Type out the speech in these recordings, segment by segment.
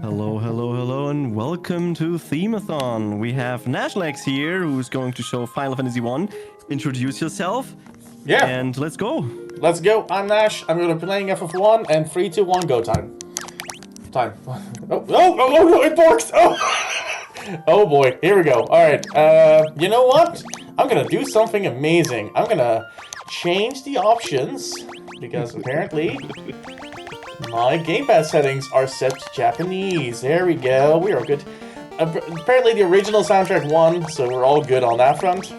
Hello, hello, hello, and welcome to Themeathon. We have Nashlax here, who's going to show Final Fantasy 1. Introduce yourself, Yeah, and let's go. let's go. I'm Nash. I'm going to be playing FF1 and 3, 2, 1, go time. Time. Oh, it works! Oh! Oh boy, here we go. Alright, you know what? I'm gonna do something amazing. I'm gonna change the options, because apparently my gamepad settings are set to Japanese. There we go, we are good. Apparently the original soundtrack won, so we're all good on that front.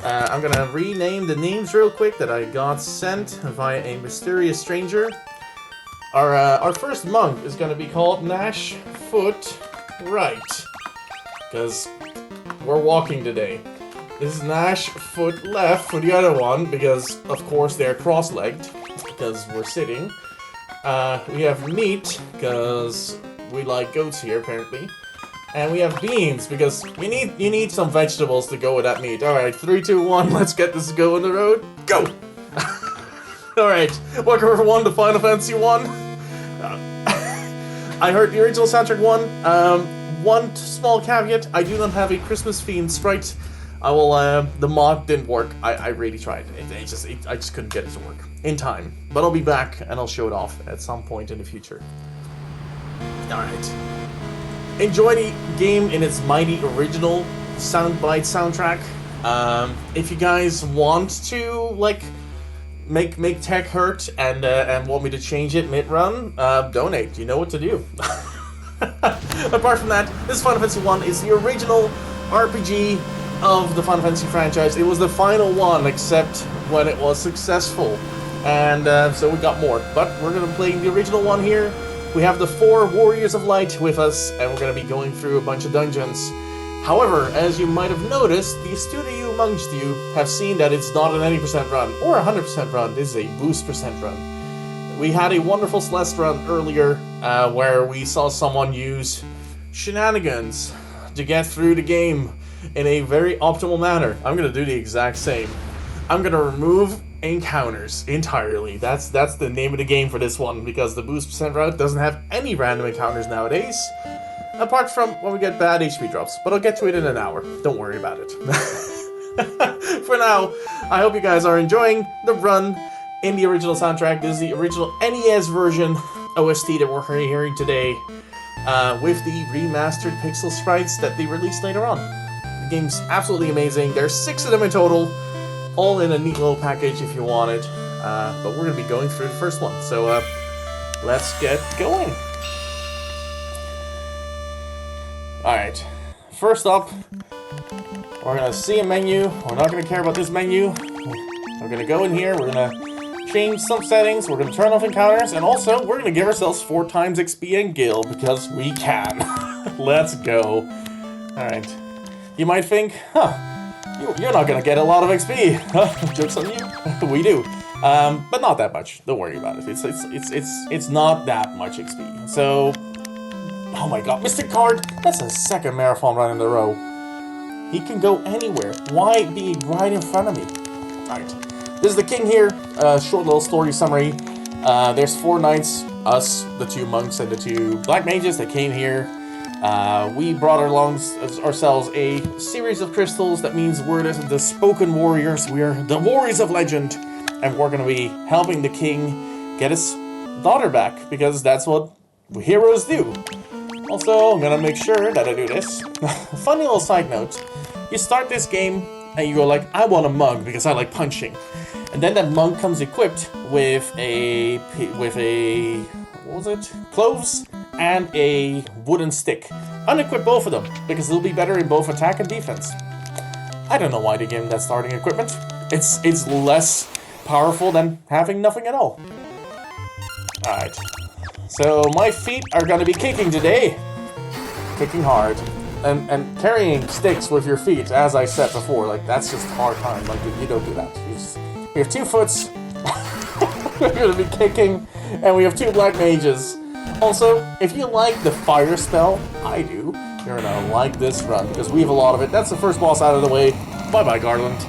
I'm gonna rename the names real quick that I got sent via a mysterious stranger. Our first monk is gonna be called Nash Foot Right, because we're walking today. This is Nash Foot Left for the other one, because of course they're cross-legged, because we're sitting. We have meat, because we like goats here apparently. And we have beans, because you need some vegetables to go with that meat. Alright, 3, 2, 1, let's get this go on the road. Go! Alright, welcome everyone to Final Fantasy 1. I heard the original soundtrack won. One small caveat, I do not have a Christmas-themed sprite. The mod didn't work. I really tried. I just couldn't get it to work in time. But I'll be back and I'll show it off at some point in the future. Alright. Enjoy the game in its mighty original soundbite soundtrack. If you guys want to, like, make tech hurt and want me to change it mid-run, donate. You know what to do. Apart from that, this Final Fantasy 1 is the original RPG of the Final Fantasy franchise. It was the final one, except when it was successful. And so we got more. But we're going to play the original one here. We have the 4 Warriors of Light with us, and we're going to be going through a bunch of dungeons. However, as you might have noticed, the studio amongst you have seen that it's not an 80% run, or a 100% run. This is a boost percent run. We had a wonderful Celeste run earlier, where we saw someone use shenanigans to get through the game in a very optimal manner. I'm going to do the exact same. I'm going to remove encounters entirely. That's the name of the game for this one, because the boost percent route doesn't have any random encounters nowadays, apart from when we get bad HP drops. But I'll get to it in an hour. Don't worry about it. For now, I hope you guys are enjoying the run in the original soundtrack. This is the original NES version OST that we're hearing today, with the remastered pixel sprites that they released later on. The game's absolutely amazing. There's 6 of them in total, all in a neat little package if you want it. But we're going to be going through the first one. So let's get going. Alright, first up, we're going to see a menu. We're not going to care about this menu. We're going to go in here, we're going to change some settings, we're going to turn off encounters, and also we're going to give ourselves 4 times XP and gil, because we can. Let's go. Alright, you might think, you're not going to get a lot of XP. Joke's on you. We do. But not that much. Don't worry about it. It's not that much XP. So, oh my god, Mr. Card, that's a second marathon run in a row. He can go anywhere. Why be right in front of me? Alright. This is the king here. Short little story summary. There's 4 knights, us, the 2 monks, and the 2 black mages that came here. We brought ourselves a series of crystals. That means we're the spoken warriors. We're the warriors of legend. And we're going to be helping the king get his daughter back, because that's what heroes do. Also, I'm going to make sure that I do this. Funny little side note. You start this game and you go like, I want a mug because I like punching. And then that mug comes equipped with what was it? Cloves and a wooden stick. Unequip both of them, because they'll be better in both attack and defense. I don't know why they gave him that starting equipment. It's less powerful than having nothing at all. Alright. So my feet are gonna be kicking today. Kicking hard. And carrying sticks with your feet, as I said before, like, that's just hard time. Like, you don't do that. We have 2 foots. We're gonna be kicking, and we have 2 black mages. Also, if you like the fire spell, I do, you're gonna like this run, because we have a lot of it. That's the first boss out of the way. Bye-bye, Garland.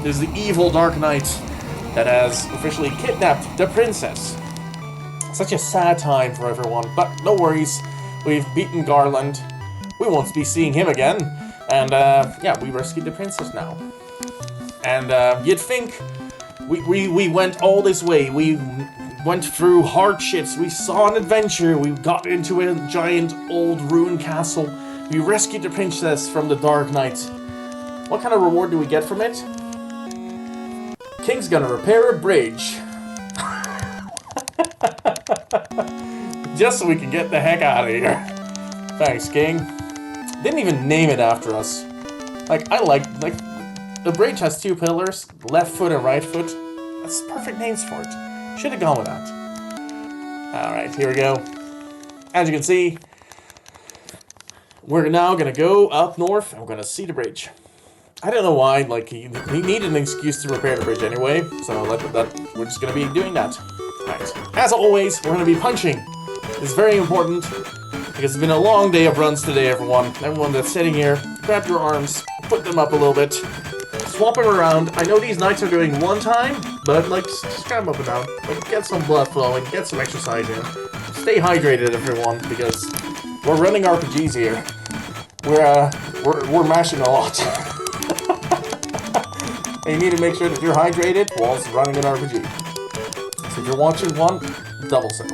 This is the evil Dark Knight that has officially kidnapped the princess. Such a sad time for everyone, but no worries. We've beaten Garland. We won't be seeing him again. And, yeah, we rescued the princess now. And, you'd think we went all this way. We went through hardships. We saw an adventure. We got into a giant old ruined castle. We rescued the princess from the Dark Knight. What kind of reward do we get from it? King's gonna repair a bridge. Just so we can get the heck out of here. Thanks, King. Didn't even name it after us. Like, the bridge has 2 pillars, left foot and right foot. That's perfect names for it. Should have gone with that. Alright, here we go. As you can see, we're now gonna go up north and we're gonna see the bridge. I don't know why, like, he needed an excuse to repair the bridge anyway, so we're just gonna be doing that. Right. As always, we're gonna be punching. It's very important, because it's been a long day of runs today, everyone. Everyone that's sitting here, grab your arms, put them up a little bit, swap them around. I know these knights are doing one time, but, like, just grab them up and down. Like, get some blood flowing, get some exercise in. Stay hydrated, everyone, because we're running RPGs here. We're mashing a lot. And you need to make sure that you're hydrated whilst running an RPG. So if you're watching one, double so.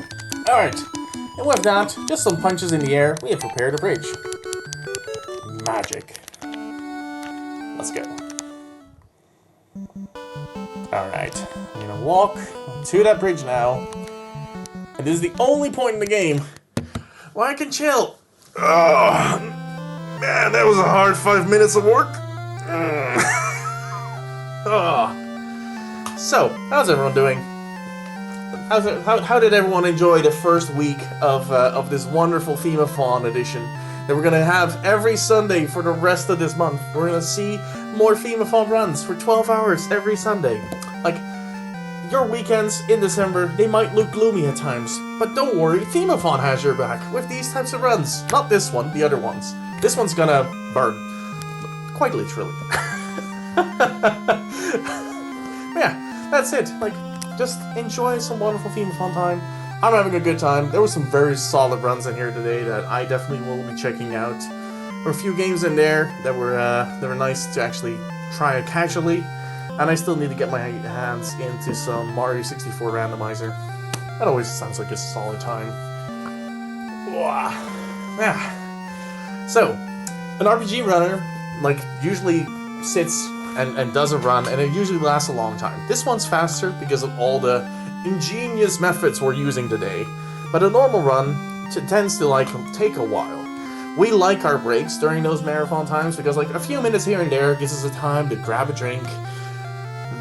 Alright, and with that, just some punches in the air, we have prepared a bridge. Magic. Let's go. Alright, I'm gonna walk to that bridge now. And this is the only point in the game where I can chill. Oh, man, that was a hard 5 minutes of work. Oh. So, how's everyone doing? How did everyone enjoy the first week of this wonderful Themeathon edition that we're gonna have every Sunday for the rest of this month? We're gonna see more Themeathon runs for 12 hours every Sunday. Like, your weekends in December, they might look gloomy at times, but don't worry, Themeathon has your back with these types of runs. Not this one, the other ones. This one's gonna burn. Quite literally. Yeah, that's it. Like, just enjoy some wonderful Themeathon time. I'm having a good time. There were some very solid runs in here today that I definitely will be checking out. There were a few games in there that were nice to actually try it casually, and I still need to get my hands into some Mario 64 randomizer. That always sounds like a solid time. Yeah. So, an RPG runner, like, usually sits and does a run, and it usually lasts a long time. This one's faster because of all the ingenious methods we're using today, but a normal run tends to, like, take a while. We like our breaks during those marathon times because, like, a few minutes here and there gives us a time to grab a drink,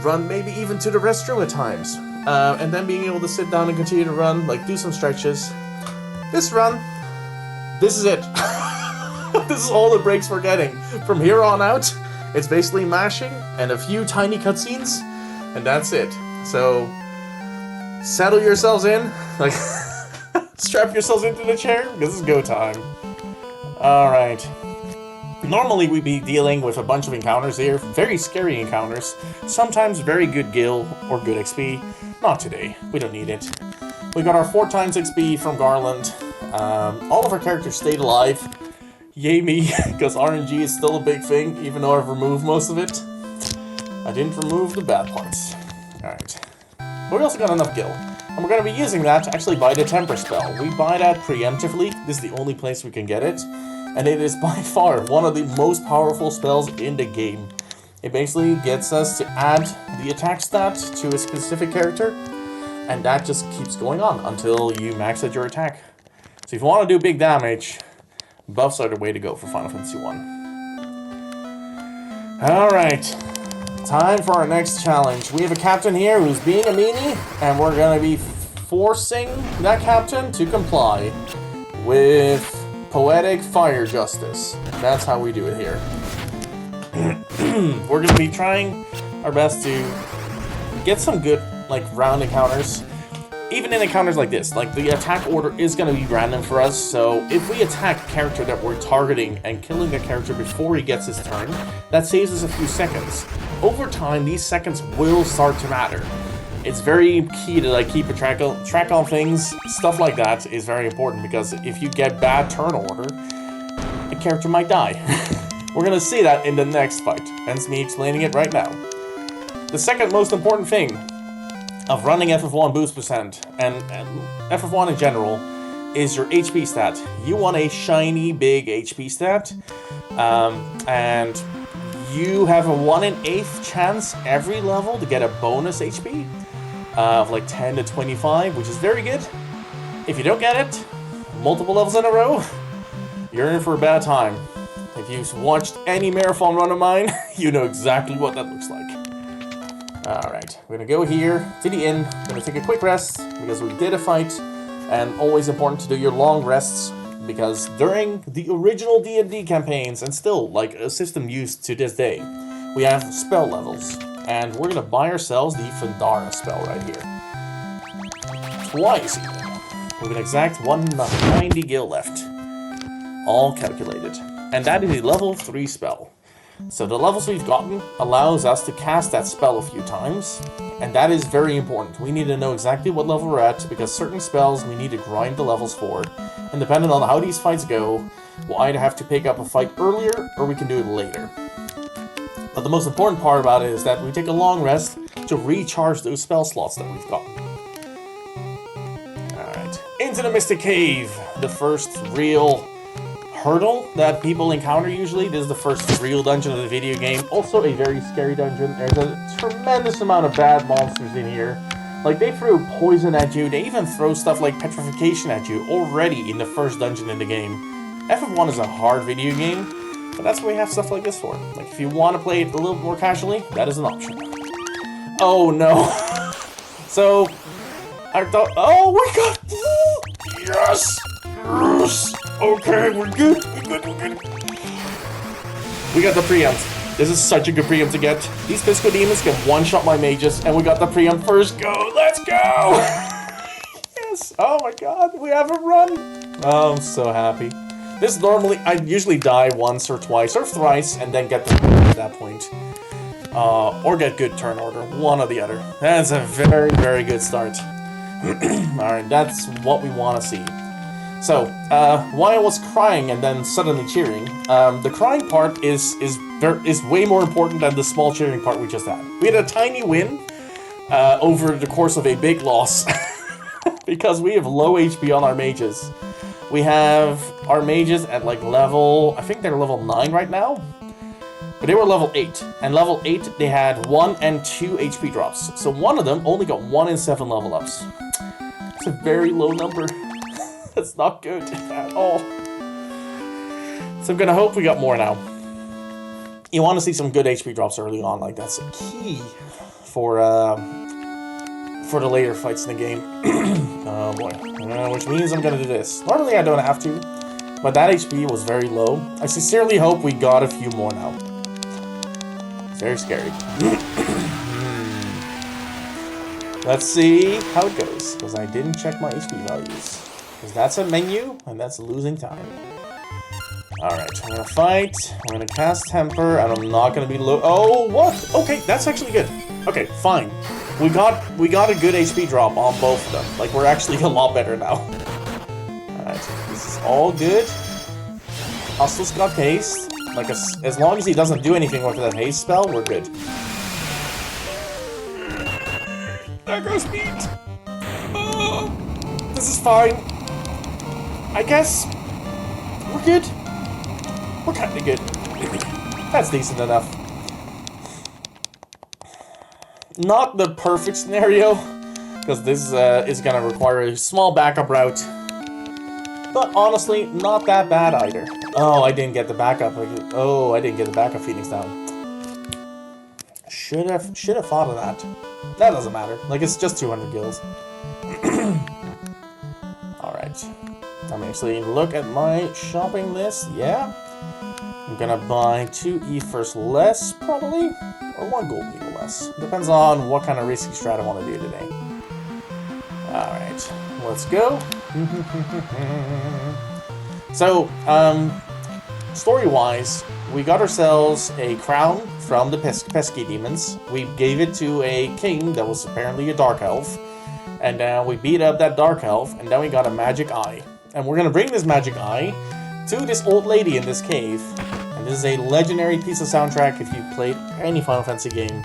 run maybe even to the restroom at times, and then being able to sit down and continue to run, like, do some stretches. This run, this is it. This is all the breaks we're getting. From here on out, it's basically mashing and a few tiny cutscenes, and that's it. So, settle yourselves in, like, strap yourselves into the chair, because it's go time. Alright. Normally we'd be dealing with a bunch of encounters here, very scary encounters, sometimes very good gil or good XP. Not today, we don't need it. We got our 4 times XP from Garland. All of our characters stayed alive. Yay me, because RNG is still a big thing, even though I've removed most of it. I didn't remove the bad parts. Alright. But we also got enough gil. And we're going to be using that to actually buy the temper spell. We buy that preemptively. This is the only place we can get it. And it is by far one of the most powerful spells in the game. It basically gets us to add the attack stat to a specific character. And that just keeps going on until you max out your attack. So if you want to do big damage, buffs are the way to go for Final Fantasy 1. Alright, time for our next challenge. We have a captain here who's being a meanie, and we're going to be forcing that captain to comply with poetic fire justice. That's how we do it here. We're going to be trying our best to get some good, like, round encounters. Even in encounters like this, like, the attack order is going to be random for us, so if we attack a character that we're targeting and killing the character before he gets his turn, that saves us a few seconds. Over time, these seconds will start to matter. It's very key to like keep a track on things. Stuff like that is very important because if you get bad turn order, a character might die. We're gonna see that in the next fight, hence me explaining it right now. The second most important thing of running FF1 boost percent and FF1 in general is your HP stat. You want a shiny big HP stat, and you have a 1 in 8th chance every level to get a bonus HP of like 10 to 25, which is very good. If you don't get it multiple levels in a row, you're in for a bad time. If you've watched any marathon run of mine, you know exactly what that looks like. Alright, we're gonna go here to the inn, gonna take a quick rest because we did a fight, and always important to do your long rests because during the original D&D campaigns, and still like a system used to this day, we have spell levels, and we're gonna buy ourselves the Fandara spell right here. Twice even. With an exact 190 gil left. All calculated. And that is a level 3 spell. So the levels we've gotten allows us to cast that spell a few times, and that is very important. We need to know exactly what level we're at, because certain spells we need to grind the levels for, and depending on how these fights go, we'll either have to pick up a fight earlier, or we can do it later. But the most important part about it is that we take a long rest to recharge those spell slots that we've gotten. Alright, into the Mystic Cave, the first real hurdle that people encounter usually. This is the first real dungeon of the video game. Also a very scary dungeon. There's a tremendous amount of bad monsters in here. Like, they throw poison at you. They even throw stuff like petrification at you already in the first dungeon in the game. FF1 is a hard video game, but that's what we have stuff like this for. Like, if you want to play it a little bit more casually, that is an option. Oh no. So, I thought, oh my god! Yes! Yes! Okay, we're good, we're good. We got the preempt. This is such a good preempt to get. These physical demons can one-shot my mages, and we got the preempt first go. Let's go! Yes! Oh my god, we have a run! Oh, I'm so happy. This normally, I usually die once or twice or thrice, and then get the preempt at that point. Or get good turn order, one or the other. That's a very, very good start. Alright, that's what we want to see. So, while I was crying and then suddenly cheering, the crying part is way more important than the small cheering part we just had. We had a tiny win over the course of a big loss because we have low HP on our mages. We have our mages at like level, I think they're level 9 right now, but they were level 8. And level 8, they had 1 and 2 HP drops. So one of them only got 1 in 7 level ups. It's a very low number. That's not good at all. So I'm gonna hope we got more now. You want to see some good HP drops early on, like that's key for the later fights in the game. Oh boy, which means I'm gonna do this. Normally I don't have to, but that HP was very low. I sincerely hope we got a few more now. It's very scary. Let's see how it goes, because I didn't check my HP values. Because that's a menu, and that's losing time. Alright, I'm gonna fight, I'm gonna cast Temper, and I'm not gonna be low. Oh, what? Okay, that's actually good. Okay, fine. We got a good HP drop on both of them. Like, we're actually a lot better now. Alright, this is all good. Hostile got haste. Like, as long as he doesn't do anything with that haste spell, we're good. There goes Pete! Oh, this is fine. I guess we're good. We're kind of good. That's decent enough. Not the perfect scenario, because this is going to require a small backup route. But honestly, not that bad either. Oh, I didn't get the backup. Oh, I didn't get the backup Phoenix down. Should have thought of that. That doesn't matter. Like, it's just 200 gills. Alright. I'm actually look at my shopping list. Yeah. I'm gonna buy 2 ethers less, probably. Or 1 gold needle less. Depends on what kind of risky strat I want to do today. Alright. Let's go. So, story-wise, we got ourselves a crown from the pesky demons. We gave it to a king that was apparently a dark elf. And we beat up that dark elf, and then we got a magic eye. And we're gonna bring this magic eye to this old lady in this cave. And this is a legendary piece of soundtrack if you've played any Final Fantasy game.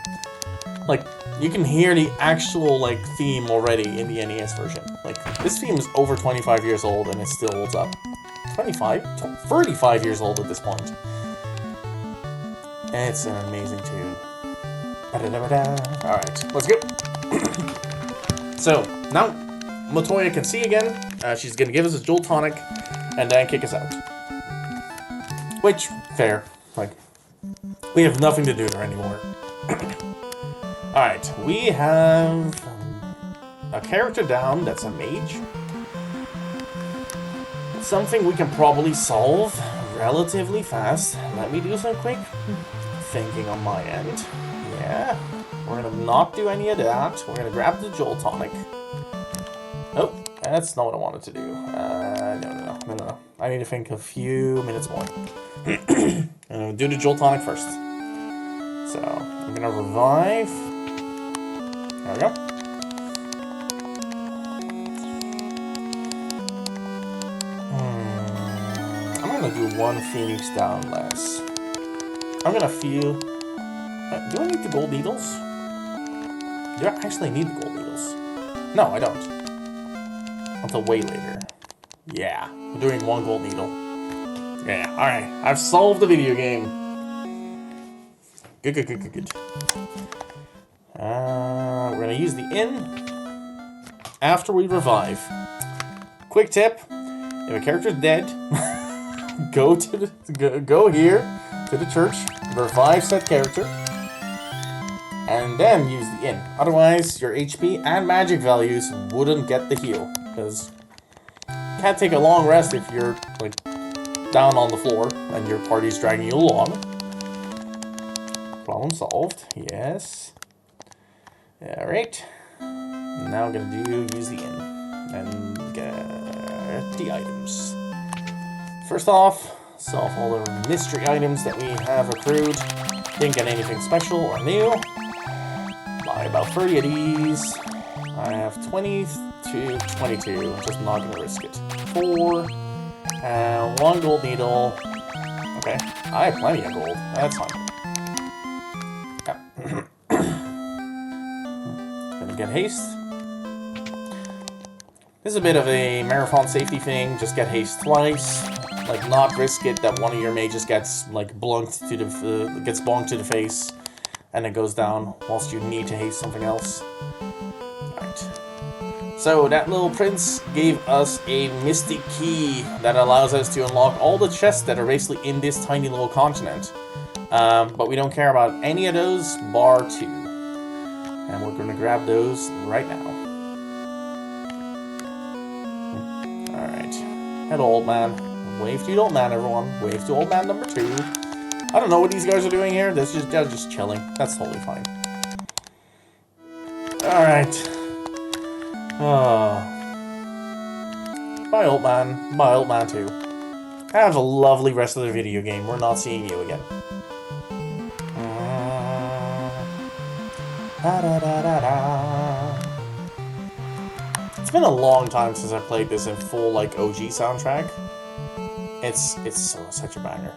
Like, you can hear the actual, like, theme already in the NES version. Like, this theme is over 25 years old and it still holds up. 25? 35 years old at this point. It's an amazing tune. Alright, let's go. So, now Matoya can see again. She's gonna give us a Jolt Tonic and then kick us out. Which, fair. Like, we have nothing to do there anymore. Alright, we have a character down that's a mage. Something we can probably solve relatively fast. Let me do some quick thinking on my end. Yeah, we're gonna not do any of that. We're gonna grab the Jolt Tonic. Oh, that's not what I wanted to do. No. I need to think a few minutes more. Do the Jolt Tonic first. So, I'm gonna revive. There we go. I'm gonna do one Phoenix down less. I'm gonna feel... do I need the gold needles? Do I actually need the gold needles? No, I don't. Until way later. Yeah, we're doing one gold needle. Yeah, alright. I've solved the video game. Good. We're gonna use the inn after we revive. Quick tip: if a character's dead, go here to the church, revive said character, and then use the inn. Otherwise, your HP and magic values wouldn't get the heal, because you can't take a long rest if you're like down on the floor and your party's dragging you along. Problem solved. Yes. Alright. Now I'm gonna use the inn and get the items. First off, solve all the mystery items that we have accrued. Didn't get anything special or new. Buy about 30 of these. I have 20 to 22. I'm just not gonna risk it. 4. And 1 gold needle. Okay. I have plenty of gold. That's fine. Gonna get haste. This is a bit of a marathon safety thing. Just get haste twice. Like, not risk it that one of your mages gets like blunked to the bonked to the face, and it goes down whilst you need to haste something else. Right. So that little prince gave us a mystic key that allows us to unlock all the chests that are basically in this tiny little continent. But we don't care about any of those, bar 2. And we're going to grab those right now. Alright. Hello, old man. Wave to old man, everyone. Wave to old man number 2. I don't know what these guys are doing here. They're just chilling. That's totally fine. Alright. Oh. Bye, old man. Bye, old man 2. Have a lovely rest of the video game. We're not seeing you again. It's been a long time since I played this in full like OG soundtrack. It's such a banger.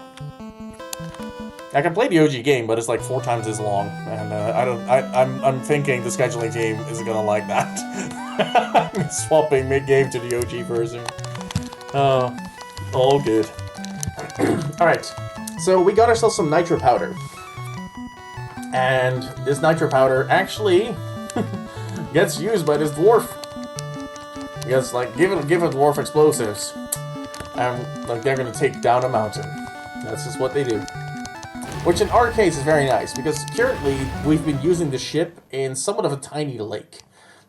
I can play the OG game, but it's like 4 times as long, and I'm thinking the scheduling team isn't gonna like that. I'm swapping mid-game to the OG version. All good. All right, so we got ourselves some nitro powder. And this nitro powder actually gets used by this dwarf. Because, like, give a dwarf explosives, and like they're gonna take down a mountain. That's just what they do. Which in our case is very nice, because currently we've been using the ship in somewhat of a tiny lake.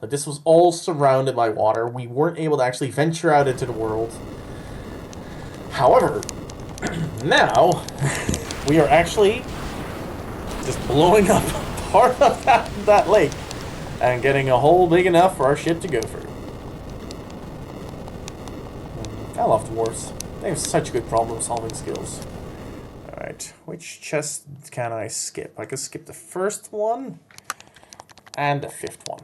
Like, this was all surrounded by water. We weren't able to actually venture out into the world. However, now we are actually just blowing up part of that lake and getting a hole big enough for our ship to go through. I love dwarves. They have such good problem-solving skills. Alright, which chest can I skip? I can skip the first one and the 5th one.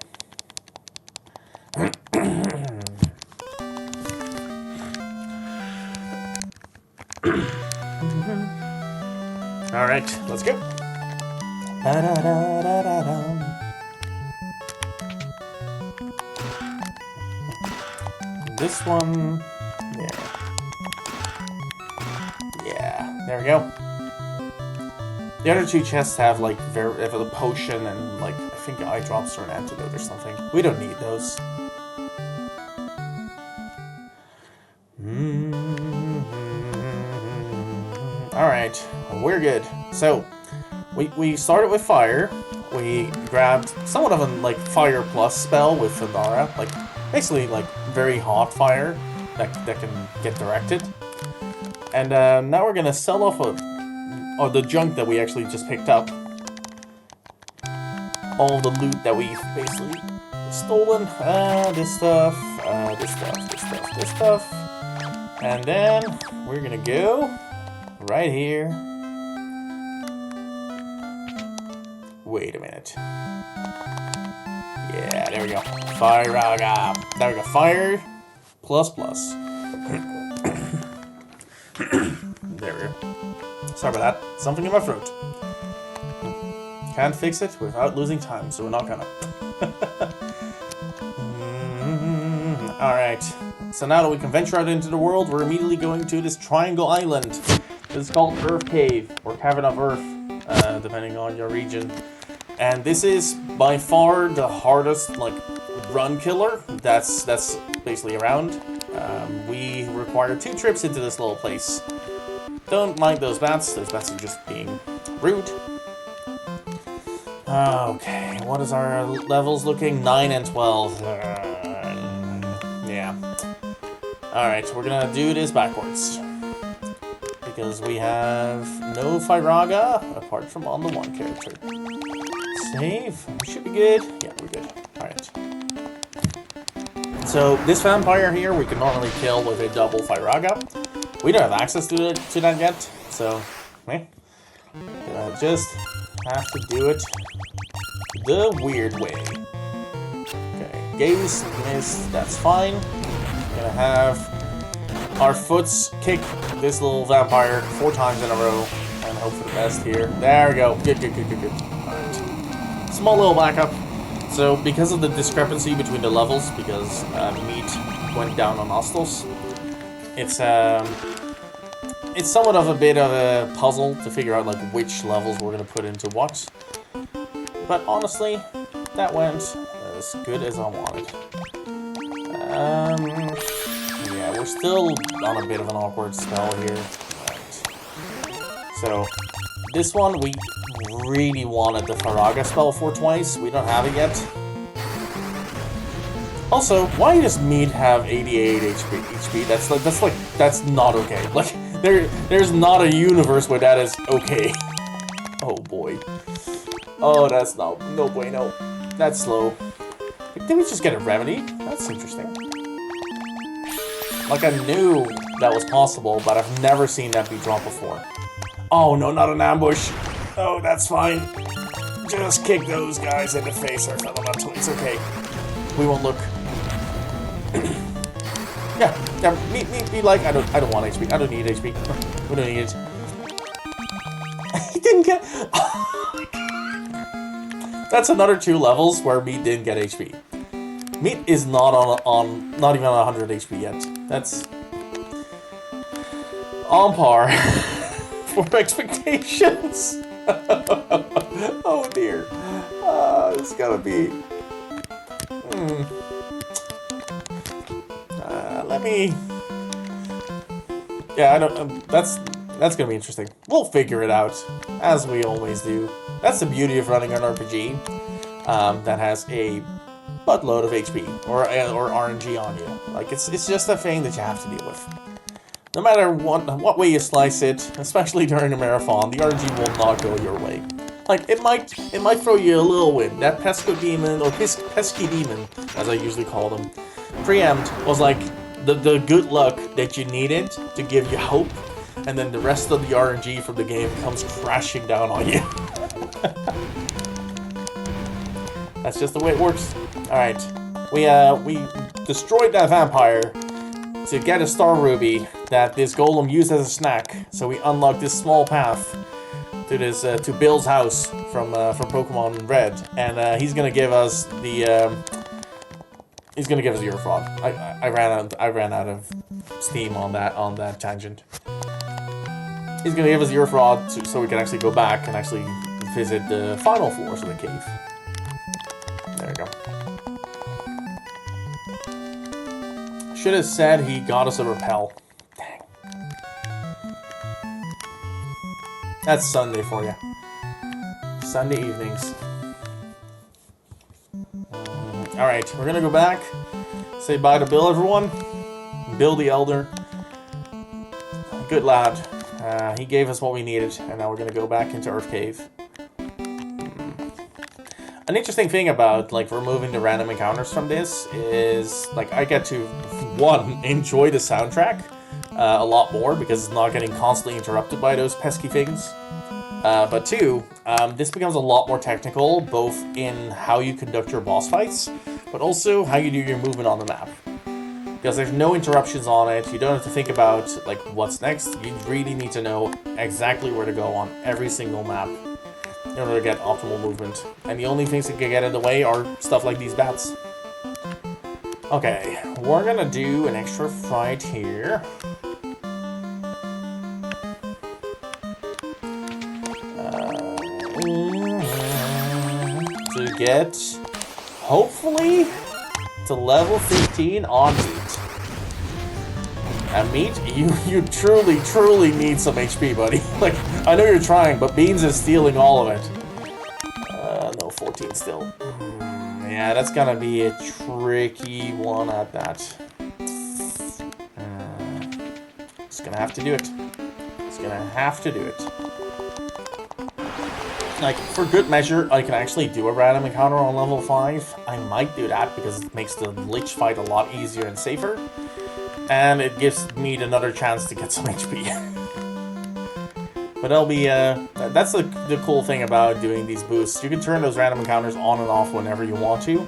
Alright, let's go. This one, there. Yeah, there we go. The other 2 chests have like a potion and like I think eye drops or an antidote or something. We don't need those. Alright, we're good. So, we started with fire. We grabbed somewhat of a like fire plus spell with Fandara. Like, basically like very hot fire that can get directed. And now we're gonna sell off the junk that we actually just picked up. All the loot that we've basically stolen. This stuff, this stuff, this stuff, this stuff. And then we're gonna go right here. Wait a minute. Yeah, there we go. Fire Raga. There we go. Fire plus plus. There we go. Sorry about that. Something in my throat. Can't fix it without losing time, so we're not gonna. Alright. So now that we can venture out into the world, we're immediately going to this triangle island. This is called Earth Cave, or Cavern of Earth, depending on your region. And this is by far the hardest, like, run killer that's basically around. We require 2 trips into this little place. Don't mind those bats are just being rude. Okay, what is our levels looking? 9 and 12. Yeah. Alright, we're gonna do this backwards. Because we have no Firaga, apart from on the 1 character. Save. We should be good. Yeah, we're good. Alright. So, this vampire here we can normally kill with a double Firaga. We don't have access to that yet, so just have to do it the weird way. Okay, gaze, miss, that's fine. Gonna have our foots kick this little vampire 4 times in a row and hope for the best here. There we go. Good. Alright. Small little backup. So, because of the discrepancy between the levels, because meat went down on Nostos, it's somewhat of a bit of a puzzle to figure out like which levels we're gonna put into what. But honestly, that went as good as I wanted. Yeah, we're still on a bit of an awkward spell here. Right. So, this one we really wanted the Faraga spell for twice. We don't have it yet. Also, why does meat have 88 HP? That's not okay. Like, there's not a universe where that is okay. Oh boy. Oh, that's no bueno. That's slow. Did we just get a remedy? That's interesting. Like, I knew that was possible, but I've never seen that be dropped before. Oh no, not an ambush. Oh, that's fine. Just kick those guys in the face or elemental. It's okay. We won't look. Yeah, me like I don't want HP. I don't need HP. We don't need it. He didn't get. That's another 2 levels where meat didn't get HP. Meat is not not even on 100 HP yet. That's on par for expectations. Oh dear. It's gotta be. Let me. Yeah, I don't. That's gonna be interesting. We'll figure it out, as we always do. That's the beauty of running an RPG that has a buttload of HP or RNG on you. Like it's just a thing that you have to deal with. No matter what way you slice it, especially during a marathon, the RNG will not go your way. Like it might throw you a little win. That pesco demon or pesky demon, as I usually call them, preempt was like the good luck that you needed to give you hope. and then the rest of the RNG from the game comes crashing down on you. That's just the way it works. Alright. We destroyed that vampire to get a star ruby that this golem used as a snack. So we unlocked this small path to this to Bill's house from Pokemon Red, and he's gonna give us the he's gonna give us Eurofrog. I ran out of steam on that tangent. He's gonna give us Eurofrog so we can actually go back and actually visit the final floors of the cave. There we go. Should have said he got us a repel. Dang. That's Sunday for you. Sunday evenings. Alright, we're gonna go back. Say bye to Bill, everyone. Bill the Elder. Good lad. He gave us what we needed, and now we're gonna go back into Earth Cave. An interesting thing about, like, removing the random encounters from this is, like, I get to, one, enjoy the soundtrack a lot more because it's not getting constantly interrupted by those pesky things. But two, this becomes a lot more technical, both in how you conduct your boss fights, but also how you do your movement on the map. Because there's no interruptions on it, you don't have to think about, like, what's next. You really need to know exactly where to go on every single map in order to get optimal movement. And the only things that can get in the way are stuff like these bats. Okay, we're gonna do an extra fight here. To get, hopefully, to level 15 on Meat. And Meat, you truly need some HP, buddy. Like, I know you're trying, but Beans is stealing all of it. No, 14 still. Yeah, that's gonna be a tricky one at that. Just gonna have to do it. Just gonna have to do it. Like, for good measure, I can actually do a random encounter on level 5. I might do that because it makes the Lich fight a lot easier and safer. And it gives me another chance to get some HP. But that'll be, that's the cool thing about doing these boosts. You can turn those random encounters on and off whenever you want to.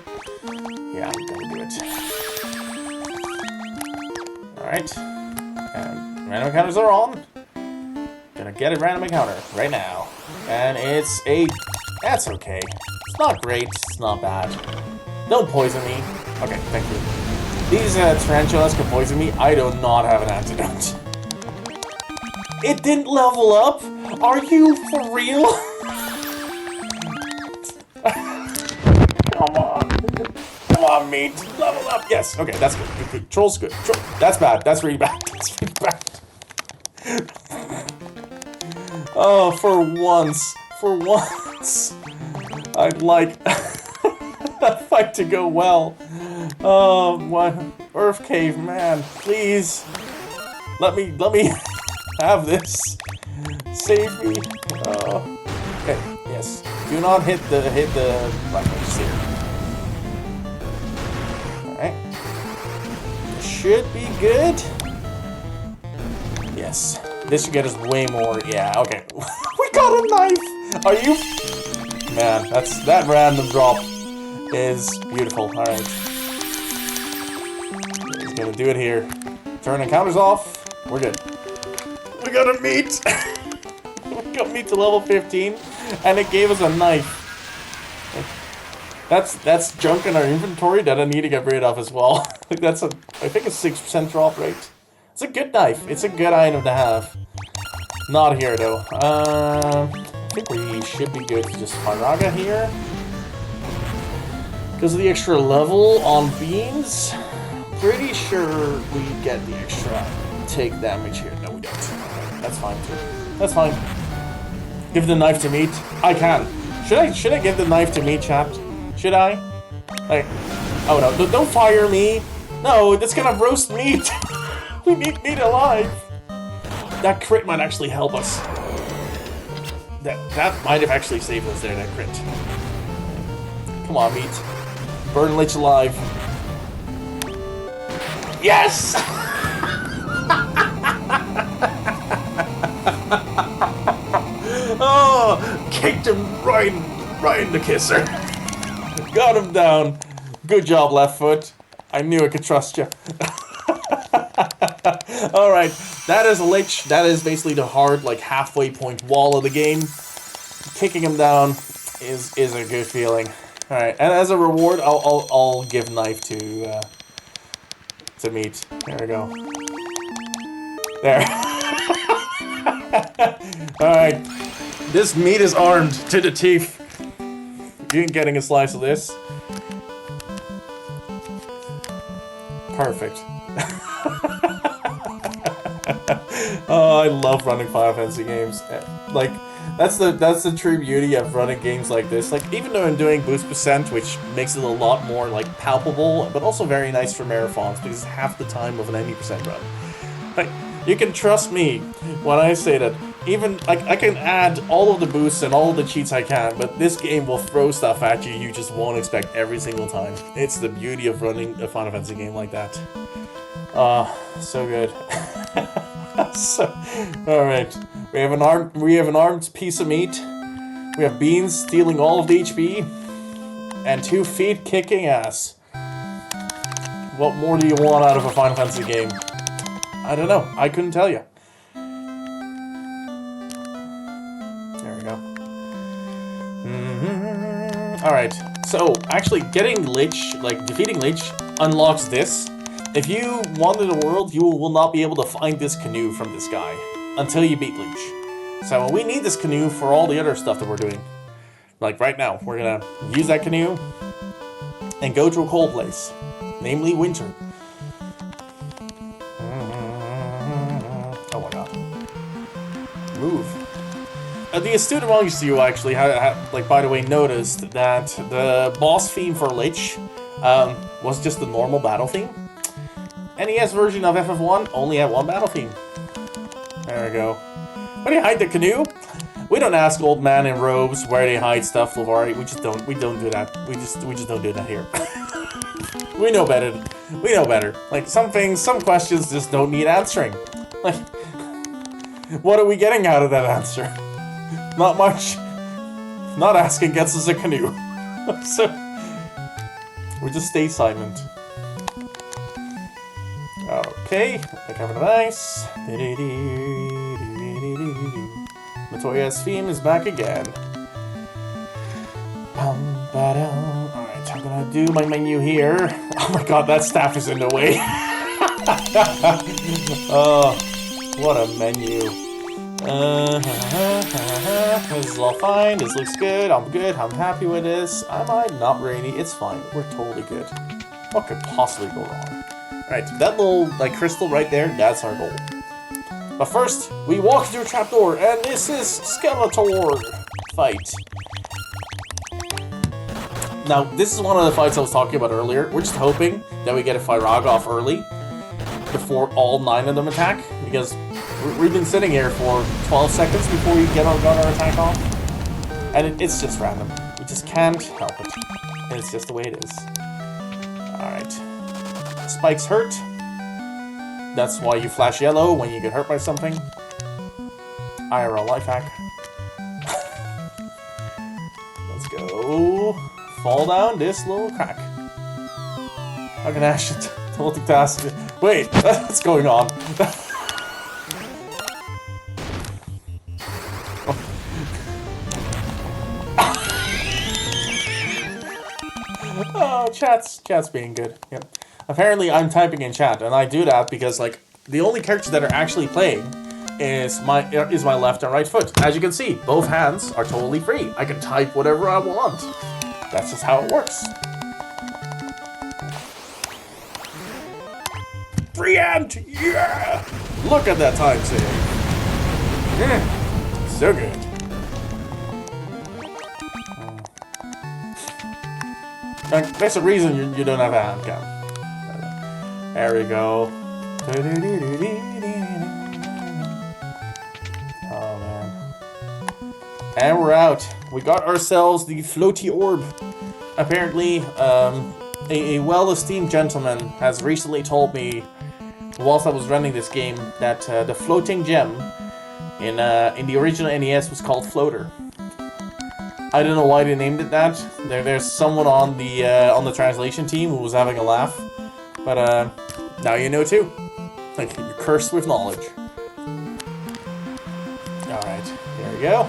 Yeah, I'm gonna do it. Alright. And random encounters are on. Gonna get a random encounter right now. And it's a... That's okay. It's not great, it's not bad. Don't poison me. Okay, thank you. These tarantulas can poison me. I do not have an antidote. It didn't level up? Are you for real? Come on. Come on, Meat. Level up. Yes, okay, that's good. Good. Troll's good. That's bad. That's really bad. That's really bad. Oh, for once, I'd like that fight to go well. Oh, what? Earth Cave, man, please, let me have this. Save me. Oh, okay, yes. Do not hit the black mages here. All right, should be good. Yes. This should get us way more. Yeah, okay. We got a knife! Are you... Man, that random drop is beautiful. Alright. He's gonna do it here. Turn encounters off. We're good. We got a Meat! We got Meat to level 15, and it gave us a knife. That's junk in our inventory that I need to get rid of as well. That's a... I think a 6% drop rate. It's a good knife. It's a good item to have. Not here, though. I think we should be good to just Firaga here. Because of the extra level on Beans, pretty sure we get the extra take damage here. No, we don't. Okay, that's fine, too. That's fine. Give the knife to Meat. I can. Should I give the knife to Meat, chat? Should I? Like, oh no, don't fire me. No, that's gonna roast Meat. We need Meat alive. That crit might actually help us. That might have actually saved us there, that crit. Come on, Meat. Burn Lich alive. Yes! kicked him right in the kisser. Got him down. Good job, left foot. I knew I could trust you. Alright, that is a lich. That is basically the hard, like, halfway point wall of the game. Kicking him down is a good feeling. Alright, and as a reward, I'll give knife to meat. There we go. There. Alright. This meat is armed to the teeth. You ain't getting a slice of this. Perfect. Oh, I love running Final Fantasy games. Like, that's the true beauty of running games like this. Like, even though I'm doing boost percent, which makes it a lot more, like, palpable, but also very nice for marathons, because it's half the time of an 90% run. Like, you can trust me when I say that even, like, I can add all of the boosts and all of the cheats I can, but this game will throw stuff at you you just won't expect every single time. It's the beauty of running a Final Fantasy game like that. So good. So, alright. We have an armed piece of meat. We have beans stealing all of the HP. And 2 feet kicking ass. What more do you want out of a Final Fantasy game? I don't know. I couldn't tell you. There we go. Alright. So, actually, getting Lich, like, defeating Lich, unlocks this. If you wander the world, you will not be able to find this canoe from this guy until you beat Lich. So we need this canoe for all the other stuff that we're doing. Like right now, we're gonna use that canoe and go to a cold place, namely winter. Oh my god. Move. The astute amongst you actually, like, by the way, noticed that the boss theme for Lich was just the normal battle theme. NES version of FF1 only had one battle theme. There we go. Where do you hide the canoe? We don't ask old man in robes where they hide stuff, Lavari. We don't do that. We just don't do that here. We know better. We know better. Like, some things, some questions just don't need answering. Like, what are we getting out of that answer? Not much. Not asking gets us a canoe. So, we just stay silent. Okay, kind of nice. Matoya's theme is back again. Alright, I'm gonna do my menu here. Oh my god, that staff is in the way. Oh, what a menu. This is all fine, this looks good, I'm happy with this. Am I? Not really, it's fine, we're totally good. What could possibly go wrong? Right, that little, like, crystal right there, that's our goal. But first, we walk through a trapdoor, and this is Skeletor fight. Now, this is one of the fights I was talking about earlier. We're just hoping that we get a Firaga off early, before all 9 of them attack, because we've been sitting here for 12 seconds before we got our attack off, and it's just random. We just can't help it. And it's just the way it is. Alright. Spikes hurt. That's why you flash yellow when you get hurt by something. IRL life hack. Let's go. Fall down this little crack. How can Ash multitask? Wait, what's going on? Oh, chat's being good. Yep. Apparently, I'm typing in chat, and I do that because, like, the only characters that are actually playing is my left and right foot. As you can see, both hands are totally free. I can type whatever I want. That's just how it works. Freehand! Yeah! Look at that time save. Yeah. So good. That's the reason you don't have a hand cam. There we go. Oh man. And we're out. We got ourselves the floaty orb. Apparently, a well-esteemed gentleman has recently told me, whilst I was running this game, that the floating gem in the original NES was called Floater. I don't know why they named it that. There's someone on the translation team who was having a laugh, but now you know too. Like, you're cursed with knowledge. All right, here we go.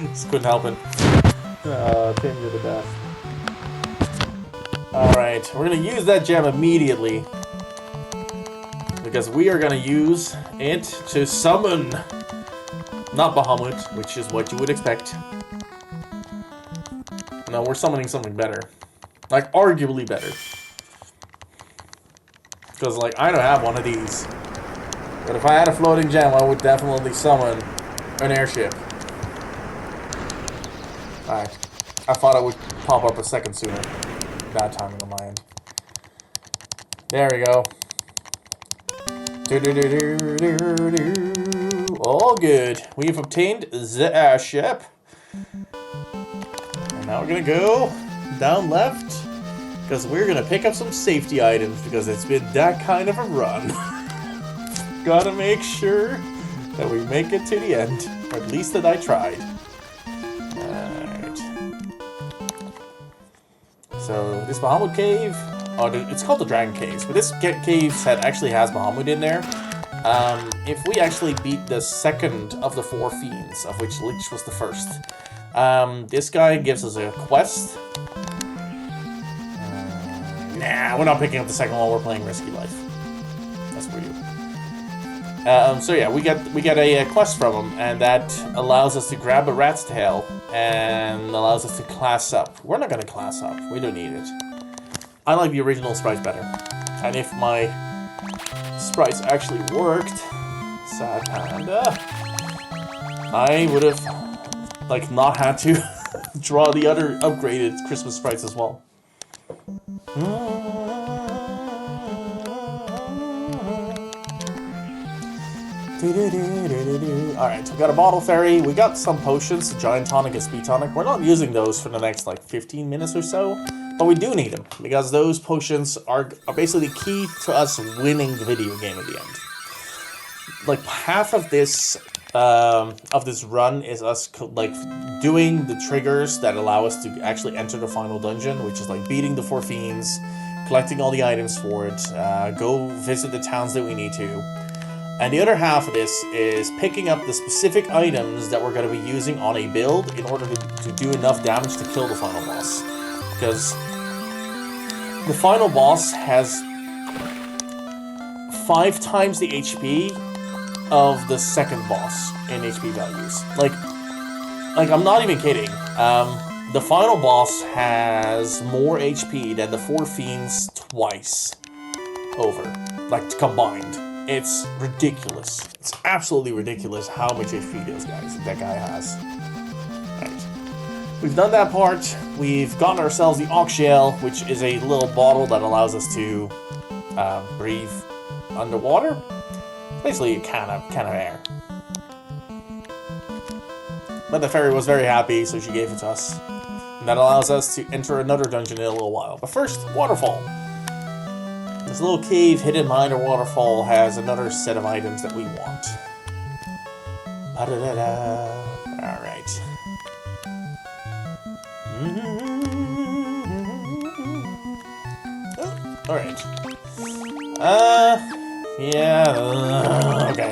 Just couldn't help it. Tim, you're the best. All right, we're gonna use that gem immediately because we are gonna use it to summon. Not Bahamut, which is what you would expect. No, we're summoning something better. Like, arguably better. Because, like, I don't have one of these. But if I had a floating gem, I would definitely summon an airship. Alright. I thought it would pop up a second sooner. Bad timing on my end. There we go. All good. We've obtained the airship. And now we're gonna go down left. Because we're gonna pick up some safety items because it's been that kind of a run. Gotta make sure that we make it to the end. Or at least that I tried. Alright. So, this Bahamut cave... Oh, it's called the Dragon Caves, but this cave set actually has Bahamut in there. If we actually beat the second of the 4 fiends, of which Lich was the first, this guy gives us a quest. Nah, we're not picking up the second one. We're playing Risky Life. That's for you. So yeah, we get a quest from him, and that allows us to grab a rat's tail and allows us to class up. We're not gonna class up. We don't need it. I like the original sprites better. And if my sprites actually worked, sad panda, I would have like not had to draw the other upgraded Christmas sprites as well. Alright, so we got a bottle fairy, we got some potions, giant tonic and speed tonic. We're not using those for the next like 15 minutes or so, but we do need them because those potions are basically key to us winning the video game at the end. Like half of this run is us like doing the triggers that allow us to actually enter the final dungeon, which is like beating the 4 fiends, collecting all the items for it, go visit the towns that we need to. And the other half of this is picking up the specific items that we're going to be using on a build in order to do enough damage to kill the final boss. Because the final boss has 5 times the HP of the second boss in HP values. Like I'm not even kidding. The final boss has more HP than the 4 fiends twice over, like combined. It's ridiculous. It's absolutely ridiculous how much HP that guy has. Right. We've done that part. We've gotten ourselves the Ox Shell, which is a little bottle that allows us to breathe underwater. Basically a can of air. But the fairy was very happy, so she gave it to us. And that allows us to enter another dungeon in a little while. But first, waterfall. This little cave hidden behind a waterfall has another set of items that we want. Ba-da-da-da. Alright. Oh, alright. Yeah. Okay,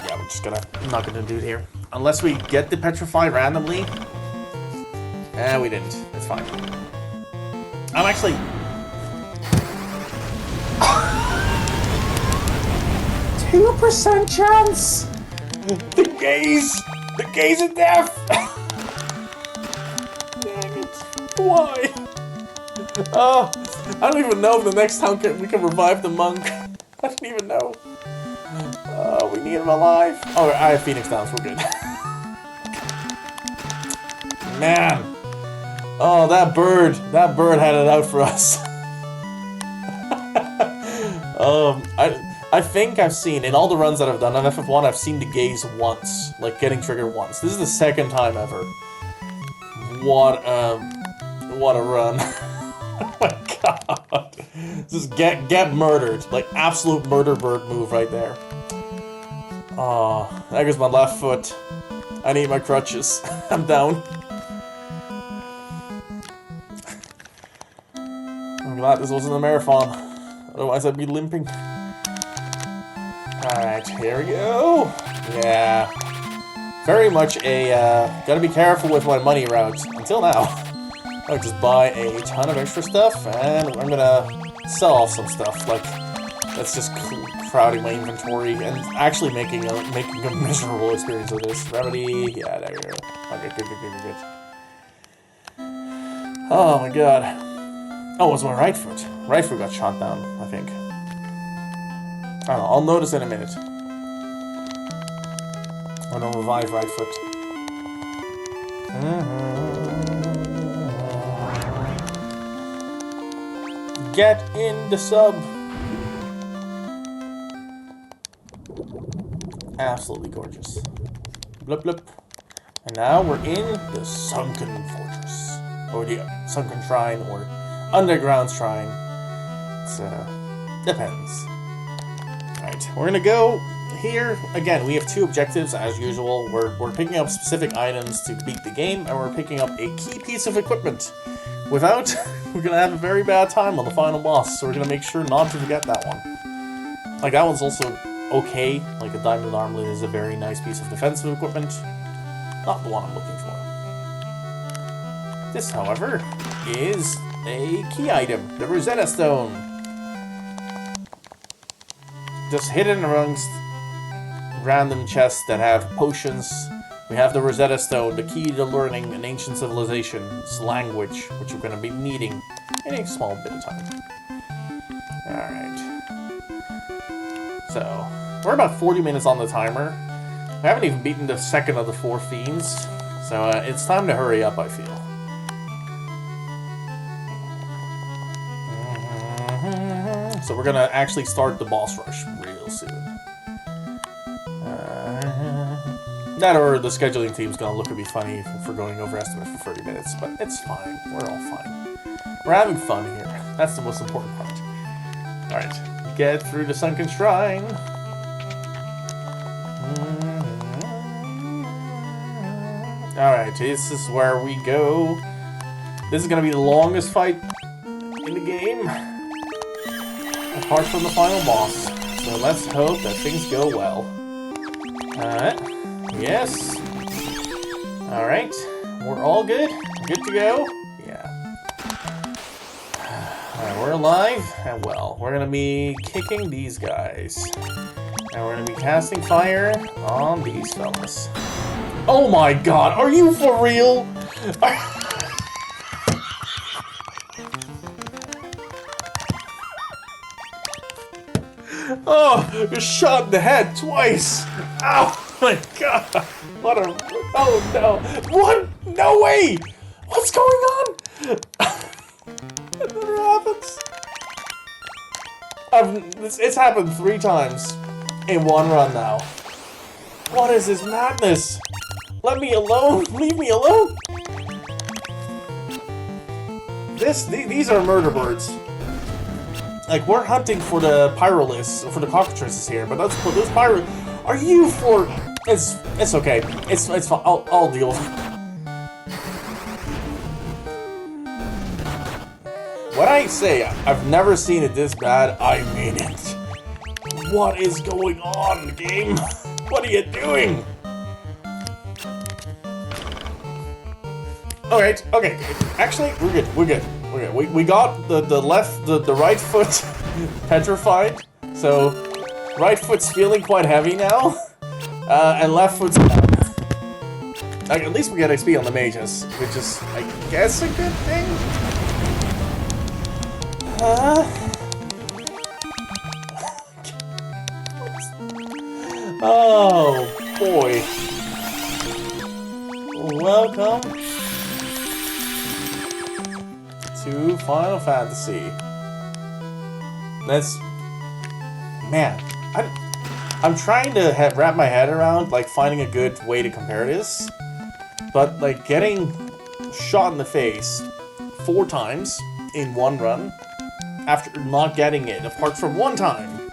yeah, we're just not gonna do it here. Unless we get the petrified randomly. We didn't. It's fine. I'm actually... 2% chance! The gaze of death! Dang it. Why? Oh, I don't even know if the next time we can revive the monk. I don't even know. We need him alive. Oh, I have Phoenix Downs, we're good. Man. Oh, that bird had it out for us. I think I've seen, in all the runs that I've done on FF1, I've seen the gaze once, like getting triggered once. This is the second time ever. What a run. Oh my god. Just get murdered. Like, absolute murder bird move right there. Oh, there goes my left foot. I need my crutches. I'm down. I'm glad this wasn't a marathon. Otherwise I'd be limping. Alright, here we go. Yeah. Very much a, gotta be careful with my money route. Until now. I'll just buy a ton of extra stuff, and I'm gonna sell off some stuff. Like, that's just crowding my inventory and actually making a miserable experience of this. Remedy, yeah, there we go. Okay, good. Oh my god. Oh, it was my right foot. Right foot got shot down, I think. I don't know, I'll notice in a minute. I'm gonna revive right foot. Get in the sub! Absolutely gorgeous. Blip blip. And now we're in the Sunken Fortress. Or the Sunken Shrine, or Underground Shrine. It's, depends. Alright, we're gonna go here. Again, we have two objectives, as usual. We're picking up specific items to beat the game, and we're picking up a key piece of equipment. Without, we're gonna have a very bad time on the final boss, so we're gonna make sure not to forget that one. Like, that one's also okay. Like, a diamond armlet is a very nice piece of defensive equipment. Not the one I'm looking for. This, however, is a key item, the Rosetta Stone. Just hidden amongst random chests that have potions. We have the Rosetta Stone, the key to learning an ancient civilization's language, which we're going to be needing in a small bit of time. Alright. So, we're about 40 minutes on the timer. We haven't even beaten the second of the 4 fiends, so it's time to hurry up, I feel. So we're going to actually start the boss rush real soon. That or the scheduling team's gonna look at me funny for going over estimate for 30 minutes, but it's fine. We're all fine. We're having fun here. That's the most important part. Alright, get through the Sunken Shrine. Alright, this is where we go. This is gonna be the longest fight in the game, apart from the final boss. So let's hope that things go well. Alright. Yes. Alright. We're all good. Good to go. Yeah. Alright, we're alive and well. We're gonna be kicking these guys. And we're gonna be casting fire on these fellas. Oh my god, are you for real? Oh, you're shot in the head twice. Oh my god. What a... Oh no. What? No way. What's going on? It never happens. It's happened 3 times in one run now. What is this madness? Let me alone. Leave me alone. These are murder birds. Like, we're hunting for the pyroliths, for the cockatrices here, but those pyro... Are you for... It's okay. It's fine. I'll deal with it. When I say I've never seen it this bad, I mean it. What is going on, game? What are you doing? Alright, okay. Actually, we're good. We got the right foot petrified, so right foot's feeling quite heavy now, and left foot's down. Like, at least we get XP on the mages, which is, I guess, a good thing. Oh boy. Welcome to Final Fantasy. That's... Man, I'm trying to wrap my head around, like, finding a good way to compare this. But, like, getting shot in the face 4 times in one run, after not getting it, apart from one time,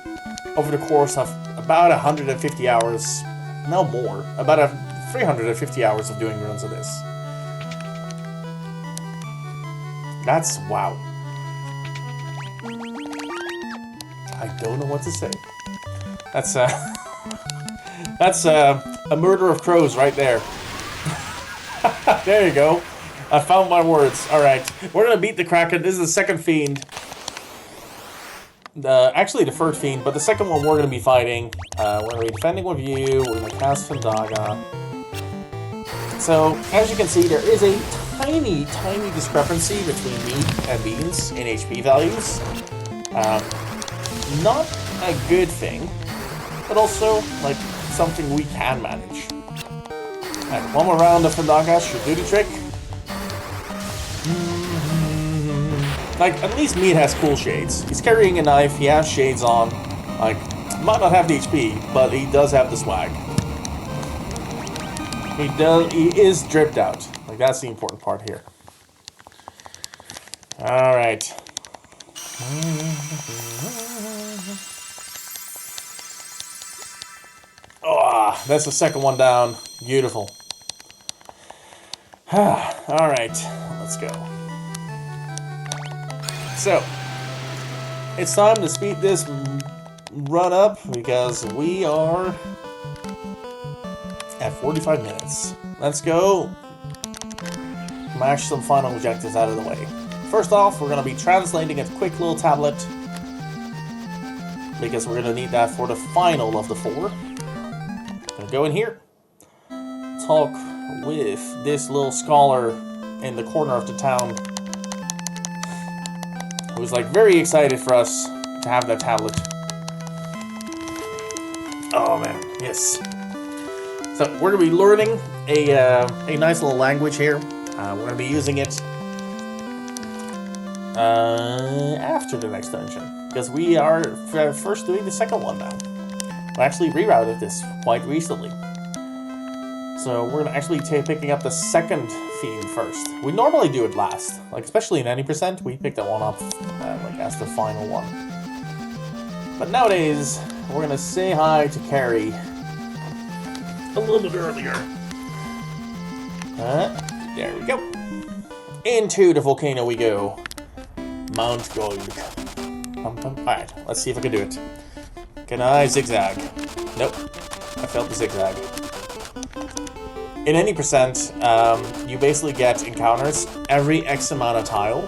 over the course of about 150 hours, no more, about 350 hours of doing runs of this. That's wow. I don't know what to say. That's that's a murder of crows right there. There you go. I found my words. All right, we're gonna beat the Kraken. This is the second fiend. Actually the first fiend, but the second one we're gonna be fighting. We're gonna be defending with you. We're gonna cast Fandaga. So as you can see, there is a tiny discrepancy between meat and beans in HP values. Not a good thing, but also like something we can manage. Alright, one more round of Fandaga should do the trick. Like, at least Meat has cool shades. He's carrying a knife, he has shades on. Like, might not have the HP, but he does have the swag. He is dripped out. Like, that's the important part here. Alright. Oh, that's the second one down. Beautiful. Alright, let's go. So, it's time to speed this run up because we are at 45 minutes. Let's go mash some final objectives out of the way. First off, we're going to be translating a quick little tablet because we're going to need that for the final of the 4. Gonna go in here, talk with this little scholar in the corner of the town who's like very excited for us to have that tablet. Oh man, yes. So we're gonna be learning a nice little language here. We're gonna be using it after the next dungeon because we are first doing the second one now. I actually rerouted this quite recently. So we're gonna actually picking up the second fiend first. We normally do it last, like especially in 90%, we pick that one up like as the final one. But nowadays, we're gonna say hi to Carrie a little bit earlier. There we go. Into the volcano we go. Mount Gold. Alright, let's see if I can do it. Can I zigzag? Nope. I failed the zigzag. In any percent, you basically get encounters every X amount of tile.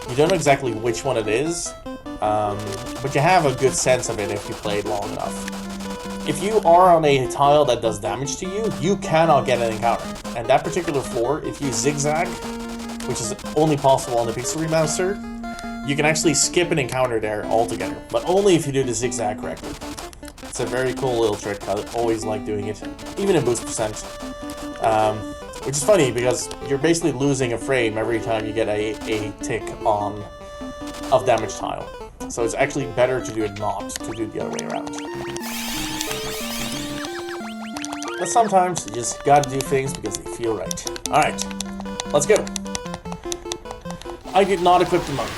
You don't know exactly which one it is, but you have a good sense of it if you played long enough. If you are on a tile that does damage to you, you cannot get an encounter. And that particular floor, if you zigzag, which is only possible on the Pixel Remaster, you can actually skip an encounter there altogether, but only if you do the zigzag correctly. It's a very cool little trick. I always like doing it, even in boost percent. Which is funny because you're basically losing a frame every time you get a tick of damage tile. So it's actually better to do it not to do the other way around. But sometimes you just gotta do things because they feel right. Alright, let's go. I did not equip the monk.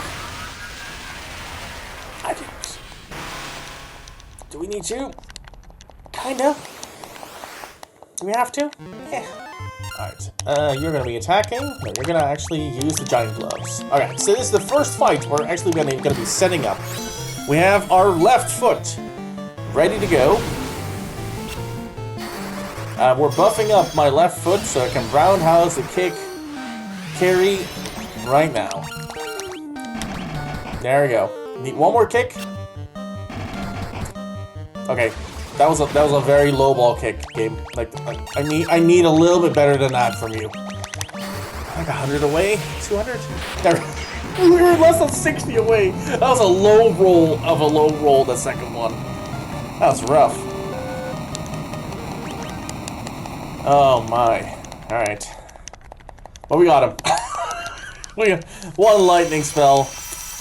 I didn't. Do we need to? Kinda. Do we have to? Yeah. Alright, you're gonna be attacking. No, you're gonna actually use the giant gloves. Alright, so this is the first fight we're actually gonna be setting up. We have our left foot ready to go. We're buffing up my left foot so I can roundhouse the kick carry right now. There we go. Need one more kick. Okay. That was a very low ball kick game. Like I need a little bit better than that from you. Like 100 away, 200. There, we were less than 60 away. That was a low roll of a low roll. The second one. That was rough. Oh my. All right. Well, we got him. We got one lightning spell,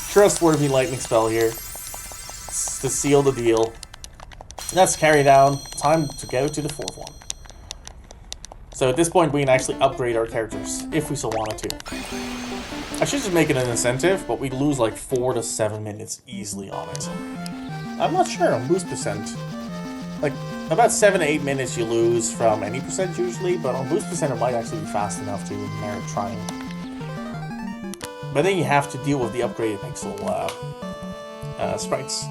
trustworthy lightning spell here to seal the deal. That's carry down. Time to go to the fourth one. So at this point, we can actually upgrade our characters if we so wanted to. I should just make it an incentive, but we lose like 4 to 7 minutes easily on it. I'm not sure on boost percent. like, about 7 to 8 minutes you lose from any percent usually, but on boost percent it might actually be fast enough to merit trying. But then you have to deal with the upgraded pixel sprites.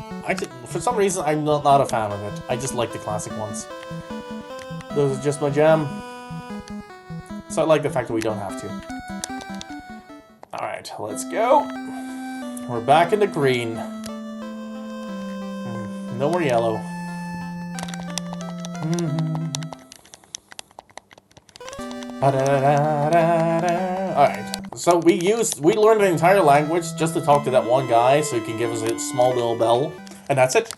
For some reason, I'm not a fan of it. I just like the classic ones. Those are just my jam. So I like the fact that we don't have to. Alright, let's go. We're back in the green. No more yellow. Alright, so we learned the entire language just to talk to that one guy so he can give us a small little bell, and that's it.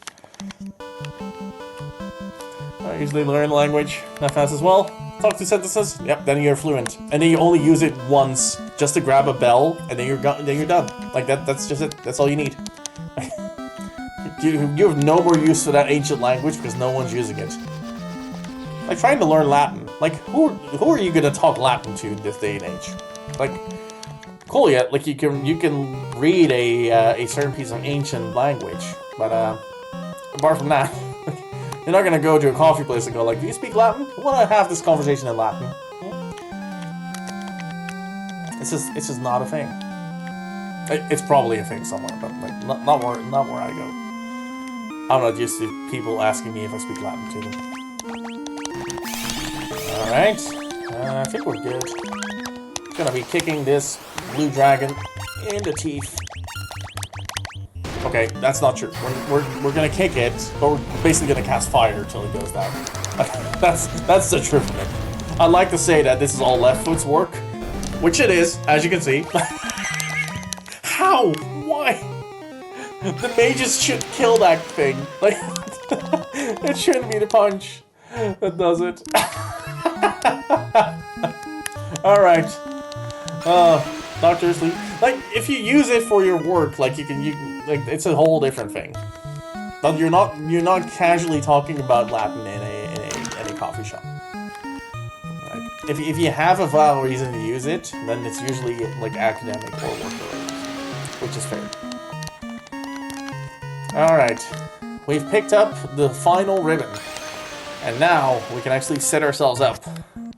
I usually learn language that fast as well. Talk to sentences, yep, then you're fluent. And then you only use it once just to grab a bell, and then you're done. Like that's just it, that's all you need. You have no more use for that ancient language because no one's using it. Like trying to learn Latin. Like who are you gonna talk Latin to in this day and age? Like, cool, yeah. Like you can read a certain piece of ancient language, but apart from that, you're not gonna go to a coffee place and go like, "Do you speak Latin? I want to have this conversation in Latin." It's just not a thing. It's probably a thing somewhere, but like not where I go. I'm not used to people asking me if I speak Latin to them. Alright, I think we're good. Gonna be kicking this blue dragon in the teeth. Okay, that's not true. We're gonna kick it, but we're basically gonna cast fire until it goes down. That's the truth of it. I'd like to say that this is all left foot's work, which it is, as you can see. How? Why? The mages should kill that thing. Like, it shouldn't be the punch that does it. Alright. Doctor Sleep. Like, if you use it for your work, like like it's a whole different thing. But you're not casually talking about Latin in a coffee shop. Like, if you have a valid reason to use it, then it's usually like academic or work related, which is fair. Alright, we've picked up the final ribbon, and now we can actually set ourselves up,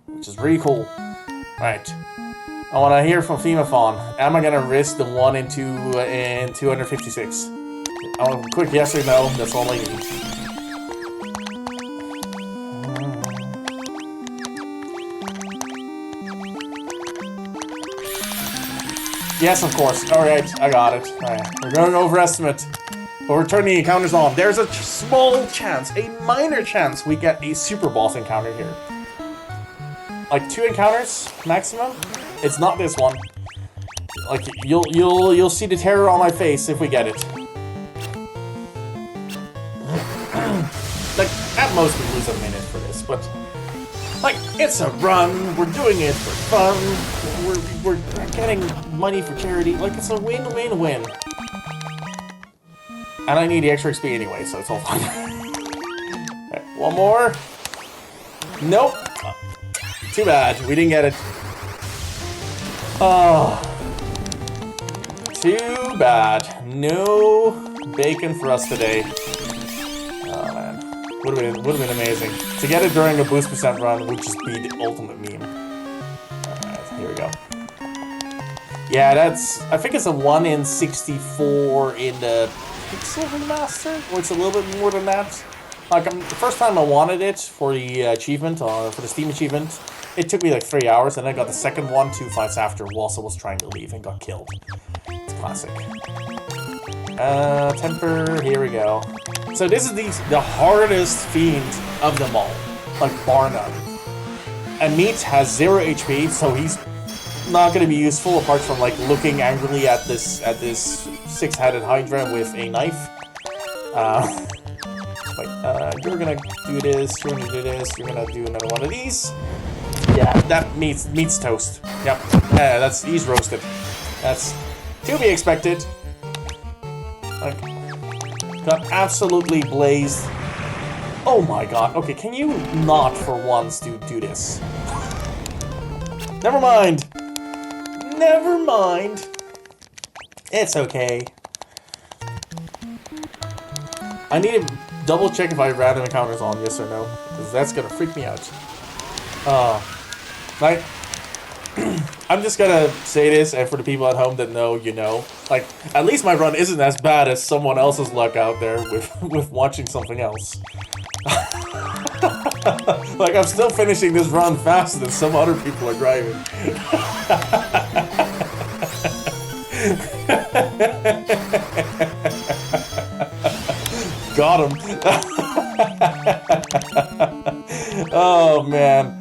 which is really cool. Alright, I want to hear from Themeathon. Am I going to risk the 1 in 256? I want a quick yes or no, that's all I need. Yes, of course. Alright, I got it. Alright, we're going to overestimate. But we're turning the encounters on. There's a small chance, a minor chance, we get a super boss encounter here. Like 2 encounters maximum. It's not this one. Like you'll see the terror on my face if we get it. Like at most we lose a minute for this, but like it's a run. We're doing it for fun. We're getting money for charity. Like it's a win-win-win. And I need the extra XP anyway, so it's all fine. Right, one more. Nope. Too bad. We didn't get it. Oh. Too bad. No bacon for us today. Oh man. Would have been amazing. To get it during a boost percent run would just be the ultimate meme. Alright, here we go. Yeah, that's... I think it's a 1 in 64 in the Pixel Remaster, or it's a little bit more than that. Like, the first time I wanted it for the achievement, for the Steam achievement, it took me like 3 hours, and I got the second one 2 fights after whilst I was trying to leave and got killed. It's classic. Temper, here we go. So this is the hardest fiend of them all, like bar none. And Meat has 0 HP, so he's not going to be useful apart from like looking angrily at this 6-headed Hydra with a knife. You're gonna do this, you're gonna do this, you're gonna do another one of these. Yeah, that meat's toast. Yep, he's roasted. That's to be expected. Like, got absolutely blazed. Oh my god, okay, can you not for once do this? Never mind. Never mind. It's okay. I need to double check if I have random encounters on, yes or no, because that's gonna freak me out. Like, I'm just gonna say this, and for the people at home that know, you know. Like, at least my run isn't as bad as someone else's luck out there with watching something else. Like, I'm still finishing this run faster than some other people are driving. Got him. Oh man.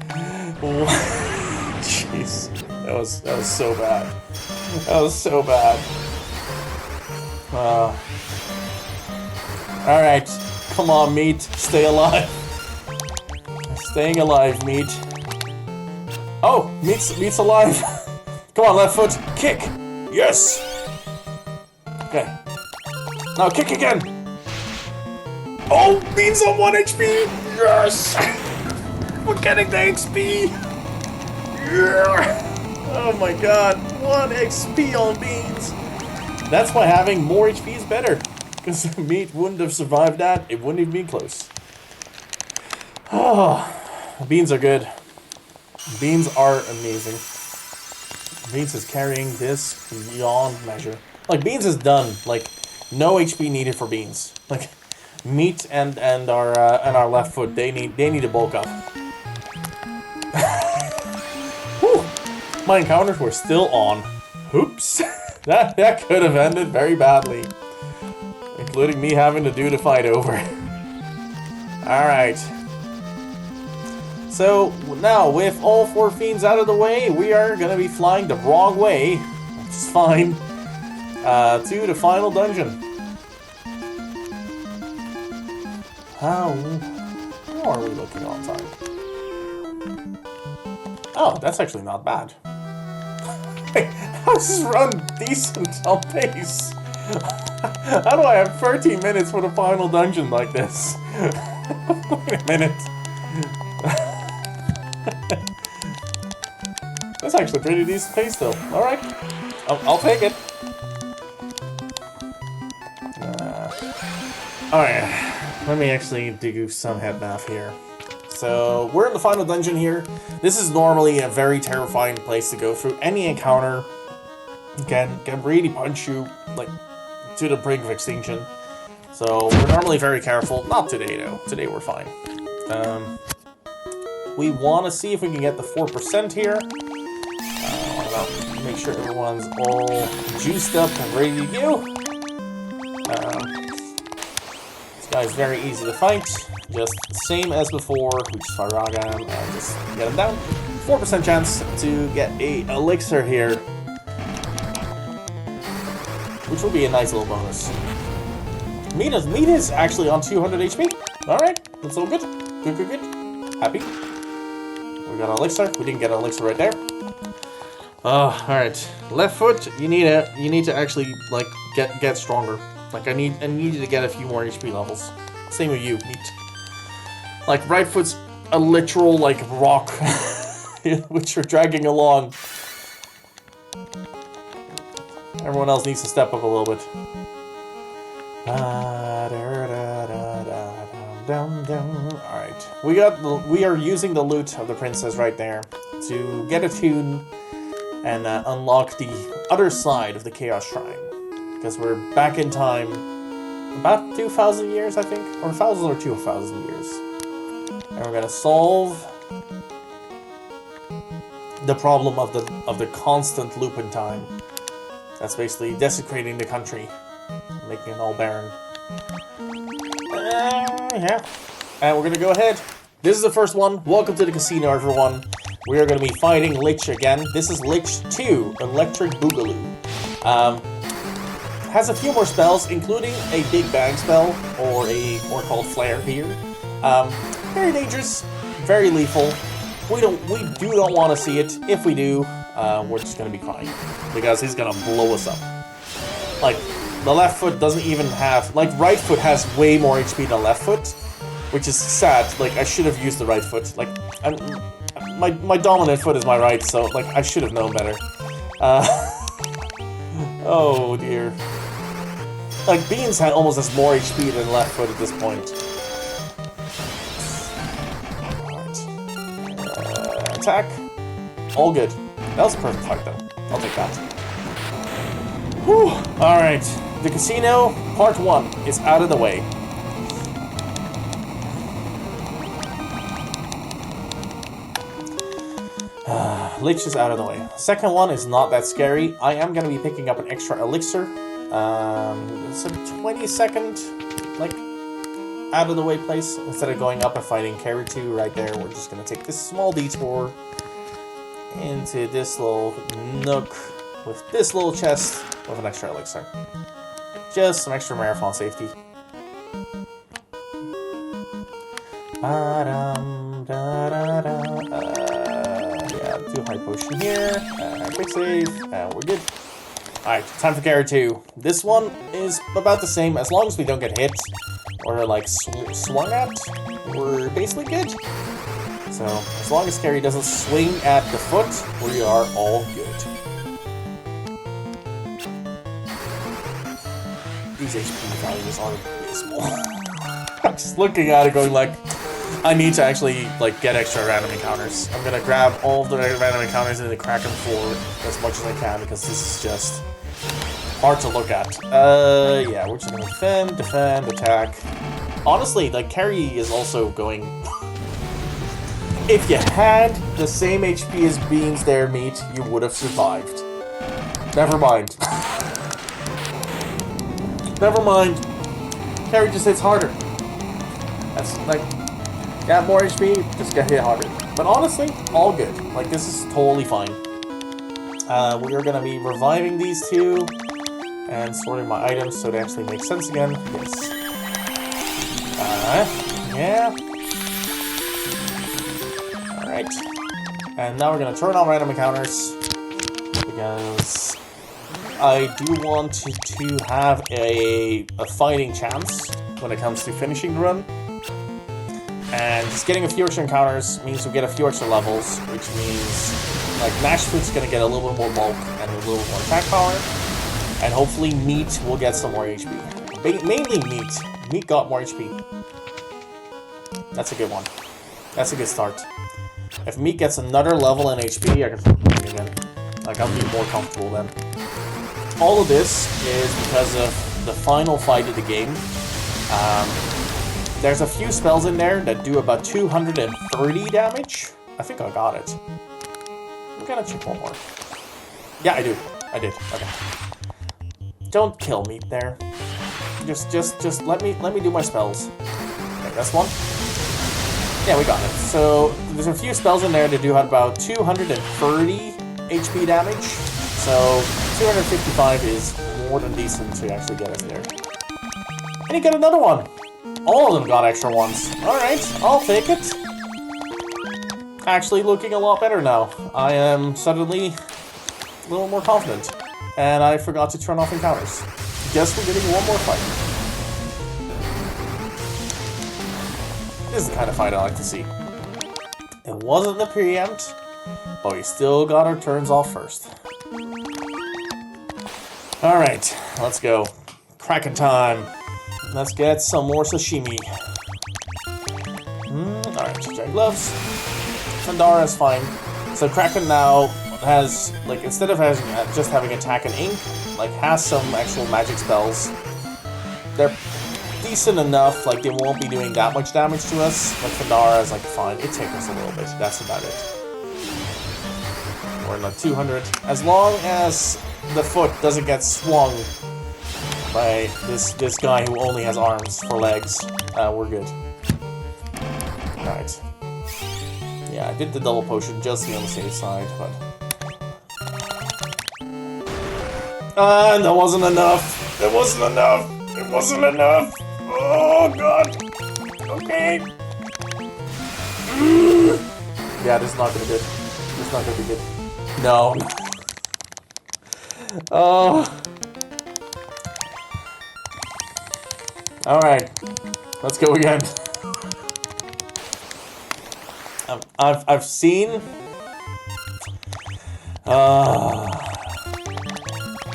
Jeez. That was so bad. That was so bad. Alright. Come on, meat. Stay alive. Staying alive, meat. Oh, meat's alive. Come on, left foot. Kick. Yes. Okay. Now kick again. Oh, Bean's on 1 HP. Yes. We're getting the XP. Yeah. Oh my god. 1 XP on Beans. That's why having more HP is better. Because meat wouldn't have survived that. It wouldn't even be close. Oh, Beans are good. Beans are amazing. Beans is carrying this beyond measure. Like, Beans is done. Like, no HP needed for Beans. Like, meat and our left foot, they need to bulk up. Whew. My encounters were still on. Oops. that could have ended very badly. Including me having to do the fight over. Alright. So, now, with all 4 fiends out of the way, we are going to be flying the wrong way, which is fine, to the final dungeon. How are we looking on time? Oh, that's actually not bad. How's this run decent on pace? How do I have 13 minutes for the final dungeon like this? Wait a minute. That's actually pretty decent pace though. Alright. I'll take it. Alright. Let me actually do some head math here. So, we're in the final dungeon here. This is normally a very terrifying place to go through. Any encounter can really punch you, like, to the brink of extinction. So, we're normally very careful. Not today, though. Today we're fine. We want to see if we can get the 4% here. Make sure everyone's all juiced up and ready to go. This guy's very easy to fight. Just same as before. We just fire Ragam and just get him down. 4% chance to get a elixir here. Which will be a nice little bonus. Meat is actually on 200 HP. Alright, that's all good. Good. Happy. We got an elixir. We didn't get an elixir right there. Alright. Left foot, you need to actually like get stronger. Like I need you to get a few more HP levels. Same with you, meat. Like right foot's a literal like rock which you're dragging along. Everyone else needs to step up a little bit. Alright. We are using the loot of the princess right there to get a tune and unlock the other side of the Chaos Shrine. Because we're back in time about 2,000 years, I think? Or 1,000 or 2,000 years. And we're gonna solve the problem of the constant loop in time. That's basically desecrating the country, making it all barren. Yeah. And we're gonna go ahead. This is the first one. Welcome to the casino, everyone. We are going to be fighting Lich again. This is Lich 2, Electric Boogaloo. Has a few more spells, including a Big Bang spell, or called Flare here. Very dangerous, very lethal. We do not want to see it. If we do, we're just going to be crying. Because he's going to blow us up. Like, the left foot doesn't even have... Like, right foot has way more HP than left foot. Which is sad. Like, I should have used the right foot. Like, my dominant foot is my right, so, like, I should have known better. Oh, dear. Like, Beans almost has more HP than left foot at this point. attack. All good. That was a perfect fight, though. I'll take that. Whew. Alright. The casino, part 1, is out of the way. Lich is out of the way. Second one is not that scary. I am going to be picking up an extra elixir. It's a 20-second, like, out of the way place. Instead of going up and fighting Carry 2 right there, we're just going to take this small detour into this little nook with this little chest with an extra elixir. Just some extra marathon safety. Yeah, do high potion here. Quick save. We're good. Alright, time for Carry 2. This one is about the same. As long as we don't get hit or like swung at, we're basically good. So, as long as Carry doesn't swing at the foot, we are all good. These HP values are abysmal. I'm just looking at it going like, I need to actually like get extra random encounters. I'm gonna grab all of the random encounters in the Kraken floor as much as I can because this is just hard to look at. Yeah, we're just gonna defend, attack. Honestly, like Carry is also going. If you had the same HP as Beans there, Meat, you would have survived. Never mind. Never mind. Carry just hits harder. That's like, got more HP, just get hit harder. But honestly, all good. Like, this is totally fine. We are gonna be reviving these two and sorting my items so they actually make sense again. Yes. Yeah. Alright. And now we're gonna turn on random encounters because I do want to have a fighting chance when it comes to finishing the run. And just getting a few extra encounters means we get a few extra levels, which means like Nashlax's gonna get a little bit more bulk and a little bit more attack power. And hopefully Meat will get some more HP. Mainly Meat. Meat got more HP. That's a good one. That's a good start. If Meat gets another level in HP, I can start moving again. Like, I'll be more comfortable then. All of this is because of the final fight of the game. There's a few spells in there that do about 230 damage. I think I got it. I'm gonna check one more. Yeah, I do. I did. Okay. Don't kill me there. Just let me do my spells. Okay, that's one. Yeah, we got it. So there's a few spells in there that do about 230 HP damage. So 255 is more than decent to actually get us there. And you get another one. All of them got extra ones. Alright, I'll take it. Actually looking a lot better now. I am suddenly a little more confident. And I forgot to turn off encounters. Guess we're getting one more fight. This is the kind of fight I like to see. It wasn't the preempt, but we still got our turns off first. Alright, let's go. Kraken time. Let's get some more sashimi. Alright, giant gloves. Sandara is fine. So Kraken now has, like, instead of just having attack and ink, like, has some actual magic spells. They're decent enough, like, they won't be doing that much damage to us. But Sandara is, like, fine. It tickles a little bit. That's about it. We're in, like, 200. As long as the foot doesn't get swung by this guy who only has arms for legs, we're good. Alright. Yeah, I did the double potion just to be on the safe side, but... that wasn't enough! It wasn't enough! It wasn't enough! Oh, God! Okay! Yeah, this is not gonna be good. This is not gonna be good. No. Oh... Alright, let's go again. I've seen...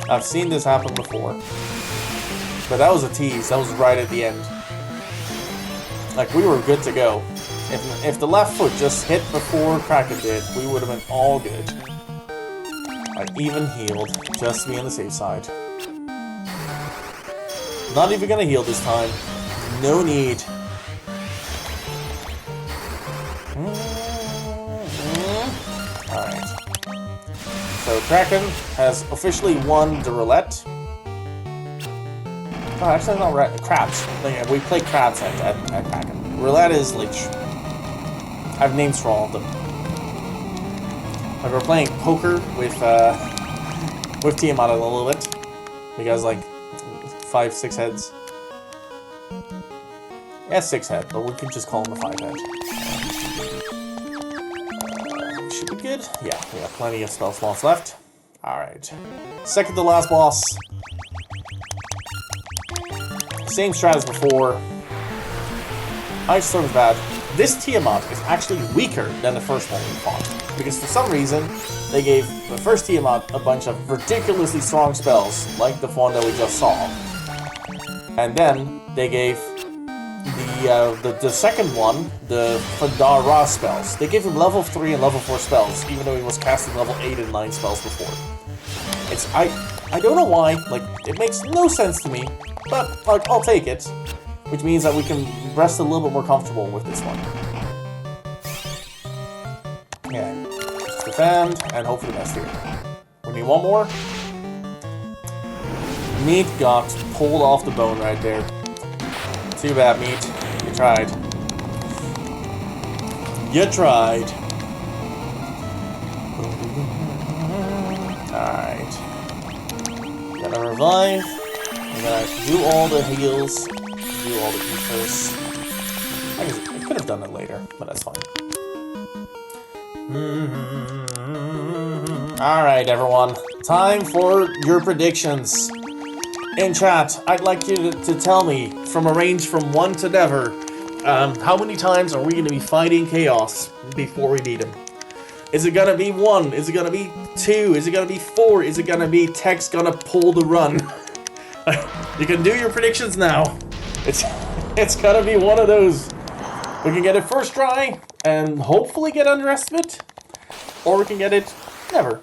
I've seen this happen before. But that was a tease, that was right at the end. Like, we were good to go. If the left foot just hit before Kraken did, we would have been all good. I even healed, just to be on the safe side. Not even gonna heal this time. No need. Alright. So Kraken has officially won the roulette. Oh, actually not crabs. Yeah, we play crabs at Kraken. Roulette is Lich. I have names for all of them. Like we're playing poker with Tiamat a little bit. Because like 5, 6 heads. Yeah, 6 head, but we could just call him a 5 head. Should be good. Yeah, we have plenty of spell slots left. Alright. Second to last boss. Same strat as before. Ice Storm is bad. This Tiamat is actually weaker than the first one we fought. Because for some reason, they gave the first Tiamat a bunch of ridiculously strong spells, like the one that we just saw. And then they gave the second one, the Fandara spells. They gave him level 3 and level 4 spells, even though he was casting level 8 and 9 spells before. It's I don't know why, like, it makes no sense to me, but like I'll take it. Which means that we can rest a little bit more comfortable with this one. Yeah, just defend and hope for the best here. We need one more. Meat got pulled off the bone right there. Too bad, Meat. You tried. You tried. Alright. Gotta revive. We gotta do all the heals. Do all the ethers. I could have done it later, but that's fine. Alright, everyone. Time for your predictions. In chat, I'd like you to tell me, from a range from 1 to never, how many times are we going to be fighting Chaos before we beat him? Is it going to be 1? Is it going to be 2? Is it going to be 4? Is it going to be Tech's going to pull the run? You can do your predictions now. It's gonna be one of those. We can get it first try and hopefully get underestimate, or we can get it never,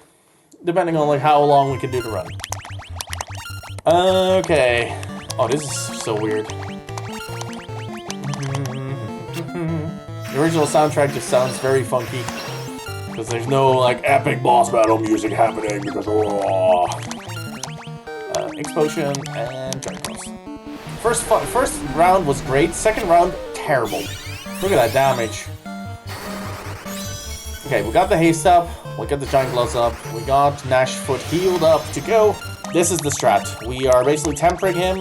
depending on like how long we can do the run. Okay. Oh, this is so weird. The original soundtrack just sounds very funky because there's no like epic boss battle music happening because Explosion and Dragon's. First round was great. Second round, terrible. Look at that damage. Okay, we got the haste up. We got the giant gloves up. We got Nash foot healed up to go. This is the strat. We are basically tempering him.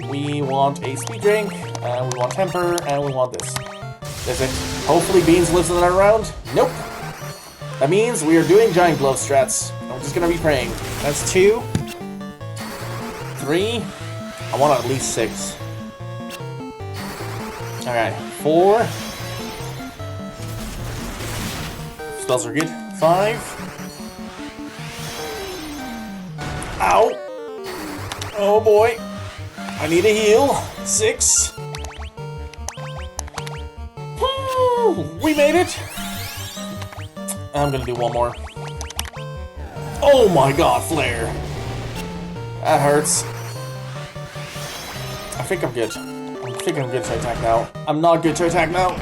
We want a speed drink, and we want temper, and we want this. That's it. Hopefully Beans lives another round. Nope. That means we are doing giant glove strats. I'm just gonna be praying. That's 2. 3. I want at least 6. Alright, 4. Spells are good. 5. Ow! Oh boy. I need a heal. 6. We made it! I'm gonna do one more. Oh my god, Flare! That hurts. I think I'm good. I think I'm good to attack now. I'm not good to attack now.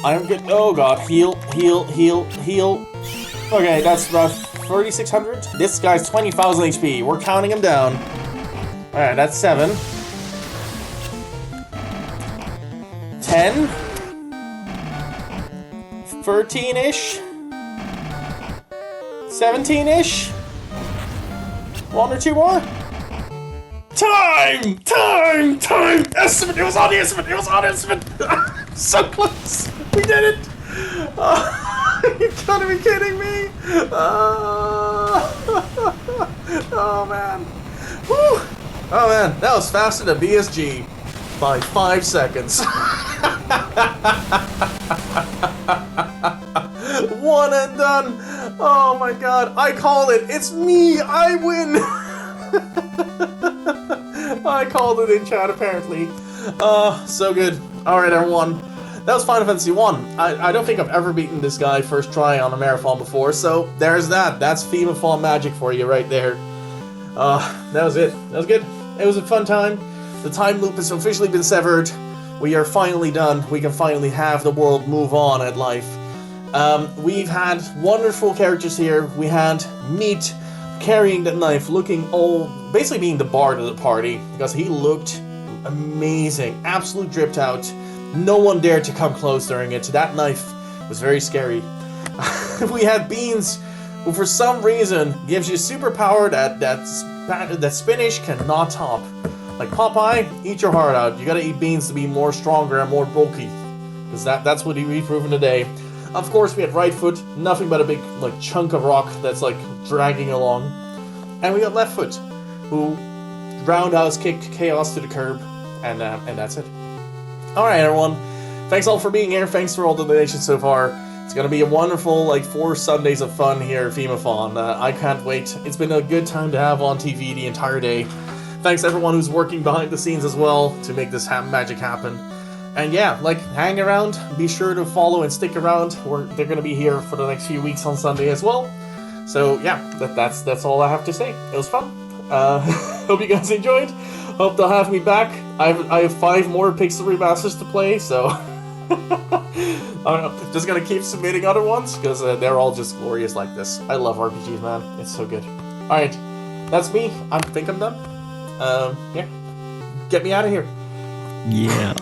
I'm good. Oh god, heal, heal, heal, heal. Okay, that's about 3,600. This guy's 20,000 HP. We're counting him down. Alright, that's 7. 10. 13-ish. 17-ish. 1 or 2 more. Time! Time! Time! Estimate! It was on the estimate! It was on the estimate! So close! We did it! You gotta be kidding me! Oh man! Woo! Oh man, that was faster than BSG by 5 seconds. 1 and done! Oh my god, I call it! It's me! I win! I called it in chat apparently. So good. Alright, everyone. That was Final Fantasy 1. I don't think I've ever beaten this guy first try on a marathon before, so there's that. That's Themeathon magic for you right there. That was it. That was good. It was a fun time. The time loop has officially been severed. We are finally done. We can finally have the world move on at life. We've had wonderful characters here. We had Meat carrying the knife, looking basically being the bard of the party, because he looked amazing. Absolute dripped out. No one dared to come close during it. That knife was very scary. We had Beans, who for some reason gives you superpower that Spinach cannot top. Like Popeye, eat your heart out. You gotta eat beans to be more stronger and more bulky. Because that's what we've proven today. Of course, we had Right Foot, nothing but a big chunk of rock that's dragging along. And we got Left Foot, who roundhouse kicked Chaos to the curb, and that's it. Alright, everyone. Thanks all for being here. Thanks for all the donations so far. It's gonna be a wonderful 4 Sundays of fun here at Themeathon. I can't wait. It's been a good time to have on TV the entire day. Thanks everyone who's working behind the scenes as well to make this magic happen. And yeah, hang around. Be sure to follow and stick around. They're gonna be here for the next few weeks on Sunday as well. So yeah, that's all I have to say. It was fun. Hope you guys enjoyed. Hope they'll have me back. I have 5 more Pixel remasters to play, so I'm just gonna keep submitting other ones because they're all just glorious like this. I love RPGs, man. It's so good. All right, that's me. I think I'm done. Yeah, get me out of here. Yeah.